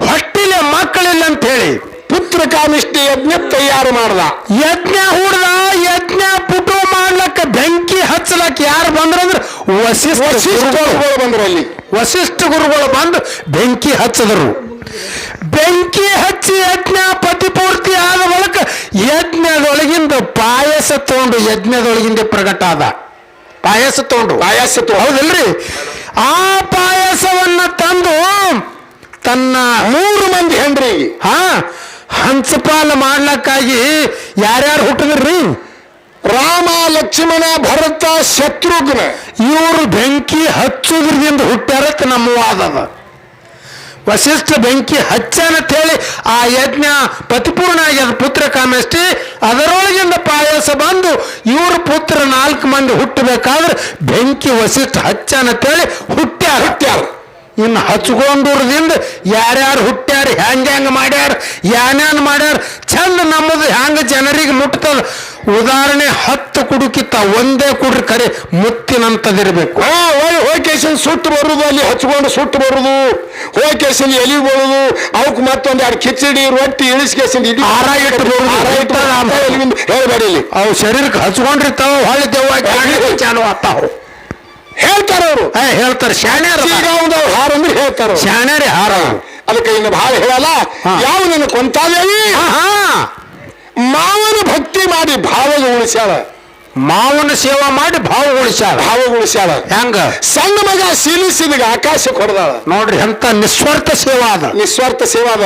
ಹೊಟ್ಟಿಲೆ ಮಕ್ಕಳಿಲ್ಲ ಅಂತ ಹೇಳಿ ಪುತ್ರ ಕಾಮಿಷ್ಟಿ ಯಜ್ಞ ತಯಾರು ಮಾಡ್ದ. ಯಜ್ಞ ಹುಡ್ದ. ಯಜ್ಞ ಪುಟು ಮಾಡ್ಲಕ್ಕ ಬೆಂಕಿ ಹಚ್ಚಲಕ್ಕ ಯಾರು ಬಂದ್ರಂದ್ರ ವಸಿಷ್ಠ ಗುರುಗಳು ಬಂದ್ರಲ್ಲಿ. ವಸಿಷ್ಠ ಗುರುಗಳು ಬಂದು ಬೆಂಕಿ ಹಚ್ಚದರು. ಬೆಂಕಿ ಹಚ್ಚಿ ಯಜ್ಞ ಪತಿಪೂರ್ತಿ ಆದ ಬಳಿಕ ಯಜ್ಞದೊಳಗಿಂದ ಪಾಯಸ ತಗೊಂಡು ಯಜ್ಞದೊಳಗಿಂದ ಪ್ರಕಟ ಆದ. ಪಾಯಸ ತಗೊಂಡು ಹೌದಲ್ರಿ? ಆ ಪಾಯಸವನ್ನ ತಂದು ತನ್ನ 3 ಮಂದಿ ಹೆಂಡ್ರಿಗೆ ಹಂಚಪಾಲ ಮಾಡ್ಲಕ್ಕಾಗಿ ಯಾರ್ಯಾರು ಹುಟ್ಟಿದ್ರಿ? ರಾಮ, ಲಕ್ಷ್ಮಣ, ಭರತ, ಶತ್ರುಘ್ನ. ಇವರು ಬೆಂಕಿ ಹಚ್ಚುದ್ರಿಂದ ಹುಟ್ಟ್ಯಾರತ್ ನಮ್ಮ ವಾದದ. ವಸಿಷ್ಠ ಬೆಂಕಿ ಹಚ್ಚನಂತ ಹೇಳಿ ಆ ಯಜ್ಞ ಪತಿಪೂರ್ಣ ಆಗ್ಯದ. ಪುತ್ರ ಕಾಮೇಷ್ಟಿ ಅದರೊಳಗಿಂದ ಪಾಯಸ ಬಂದು ಇವ್ರ ಪುತ್ರ 4 ಮಂದಿ ಹುಟ್ಟಬೇಕಾದ್ರೆ ಬೆಂಕಿ ವಸಿಷ್ಠ ಹಚ್ಚನಂತ ಹೇಳಿ ಹುಟ್ಟಿ ಹುಟ್ಟ್ಯಾರ ಇನ್ನು ಹಚ್ಕೊಂಡೂರದಿಂದ ಯಾರ್ಯಾರು ಹುಟ್ಟ್ಯಾರ ಹೆಂಗ್ ಮಾಡ್ಯಾರ ಏನೇನ್ ಮಾಡ್ಯಾರ ಚಂದ ನಮ್ಮದು ಹೆಂಗ ಜನರಿಗೆ ಮುಟ್ತದ. ಉದಾಹರಣೆ 10 ಕುಡುಕಿತ್ತ ಒಂದೇ ಕುಡ್ರಿ ಕರೆ ಮುತ್ತಿನಂತದಿರ್ಬೇಕು. ಹೋಯ್ಕೇಶನ್ ಸುಟ್ಟು ಬರುದು, ಅಲ್ಲಿ ಹಚ್ಕೊಂಡು ಸುಟ್ಟು ಬರುದು, ಹೋಯ್ಕೇಶನ್ ಎಲಿ ಬರುದು, ಅವಕ್ ಮತ್ತೊಂದು 2 ಕಿಚಡಿ ರೊಟ್ಟಿ ಇಳಿಸ್ಕೇಶನ್ ಹಾರ ಇಟ್ಟು ಹೇಳ್ಬೇಡಿ ಇಲ್ಲಿ. ಅವು ಶರೀರಕ್ಕೆ ಹಚ್ಕೊಂಡಿರ್ತಾವ ಹೊಳೆ ದೆವ್ವ ಚಾಲು ಆಗ್ತಾವ ಹೇಳ್ತಾರ ಅವರು. ಹೇಳ್ತಾರೆ ಶಾಣ್ಯಾರ ಹಾರ ಅಂದ್ರೆ ಹೇಳ್ತಾರ ಶಾಣ್ಯಾರೆ ಹಾರ. ಅದಕ್ಕೆ ಇನ್ನು ಬಹಳ ಹೇಳಲ್ಲ. ಯಾವ ನಿನ್ನ ಕೊಂತಾದೇವಿ ಮಾವನ ಭಕ್ತಿ ಮಾಡಿ ಭಾವಗ ಉಳಿಸ್ಯಾಳ, ಮಾವನ ಸೇವಾ ಮಾಡಿ ಭಾವ ಉಳಿಸ್ಯಾಳ. ಹೆಂಗ ಸಣ್ಣ ಮಗ ಸೀಲಿಸಿದಾಗ ಆಕಾಶಕ್ಕೆ ಹೊಡೆದಾಳ ನೋಡ್ರಿ ಎಂತ ನಿಸ್ವಾರ್ಥ ಸೇವಾ ಅದ. ನಿಸ್ವಾರ್ಥ ಸೇವಾ ಅದ.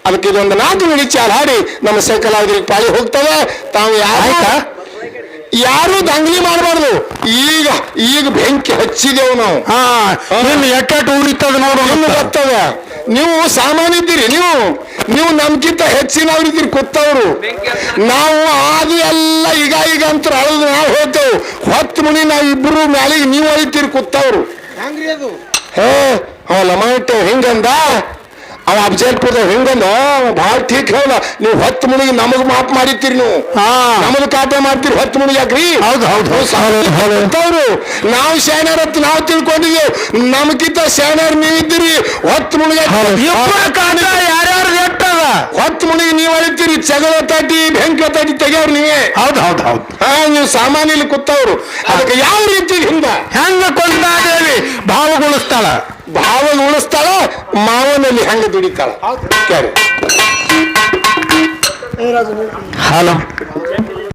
ಅದಕ್ಕೆ ಇದೊಂದು 4 ನುಡಿ ಚಾಲ ಹಾಡಿ ನಮ್ಮ ಸೈಕಲಾದ್ರಿಗೆ ಪಾಳಿ ಹೋಗ್ತವೆ. ತಾವು ಯಾರು ದಂಗಲಿ ಮಾಡಬಾರ್ದು. ಈಗ ಬೆಂಕಿ ಹಚ್ಚಿದೆವು ನಾವು. ಎಟ್ಟ ಉರಿತದ ನೋಡು ಬರ್ತದ. ನೀವು ಸಾಮಾನ್ಯ ಇದ್ದೀರಿ, ನೀವು ನಮ್ಗಿಂತ ಹೆಚ್ಚಿನವ್ರಿದ್ದೀರಿ ಕೂತವ್ರು. ನಾವು ಆದಿ ಎಲ್ಲ ಈಗ ಅಂತ ಅಳದು ನಾವು ಹೇಳ್ತೇವೆ. 10 ಮನಿ ನಾವ್ ಇಬ್ರು ಮ್ಯಾಲಿಗೆ ನೀವು ಅಳಿತೀರಿ ಕೂತವ್ರು. ಲಮಾಟ ಹಿಂಗಂದ ಅವ ಅಫಜಲ್ಪುರದ ಹಿಂಗಂದ ಭಾಳ ಠೀಕ್ ಹೇಳ. ನೀವು 10 ಮನಿಗೆ ನಮಗ್ ಮಾಪ್ ಮಾಡಿರ್ತೀರಿ, ನೀವು ನಮಗ್ ಕಾಟ ಮಾಡ್ತೀರಿ. 10 ಮನಿಗೆ ಯಾಕ್ರಿ? ಹೌದು. ನಾವು ಶಾಣ್ಯಾರ ನಾವು ತಿಳ್ಕೊಂಡಿದ್ದೇವೆ. ನಮ್ಗಿಂತ ಶಾಣ್ಯಾರ ನೀವಿದ್ದೀರಿ. 10 ಮನಿಗೆ ಯಾರ್ಯಾರು ಎಟ್ಟದ 10 ಮನಿಗೆ ನೀವು ಅಳಿತೀರಿ. ಚಗಲ ತಾಟಿ ಬೆಂಕಿ ತಾಟಿ ತೆಗೆಯವ್ರು ನೀವೇ. ಹೌದು. ನೀವು ಸಾಮಾನ್ಯಲ್ಲಿ ಕೂತವ್ರು. ಅದಕ್ಕೆ ಯಾವ ರೀತಿ ಹೆಂಗ ಕೊಂದಾದೇವಿ ಭಾವಗೊಳಿಸ್ತಾಳ, ಭಾವ ಉಳಿಸ್ತಾಳ, ಮಾವನಲ್ಲಿ ಹೆಂಗ ದುಡಿತಾಳ. ಹಲೋ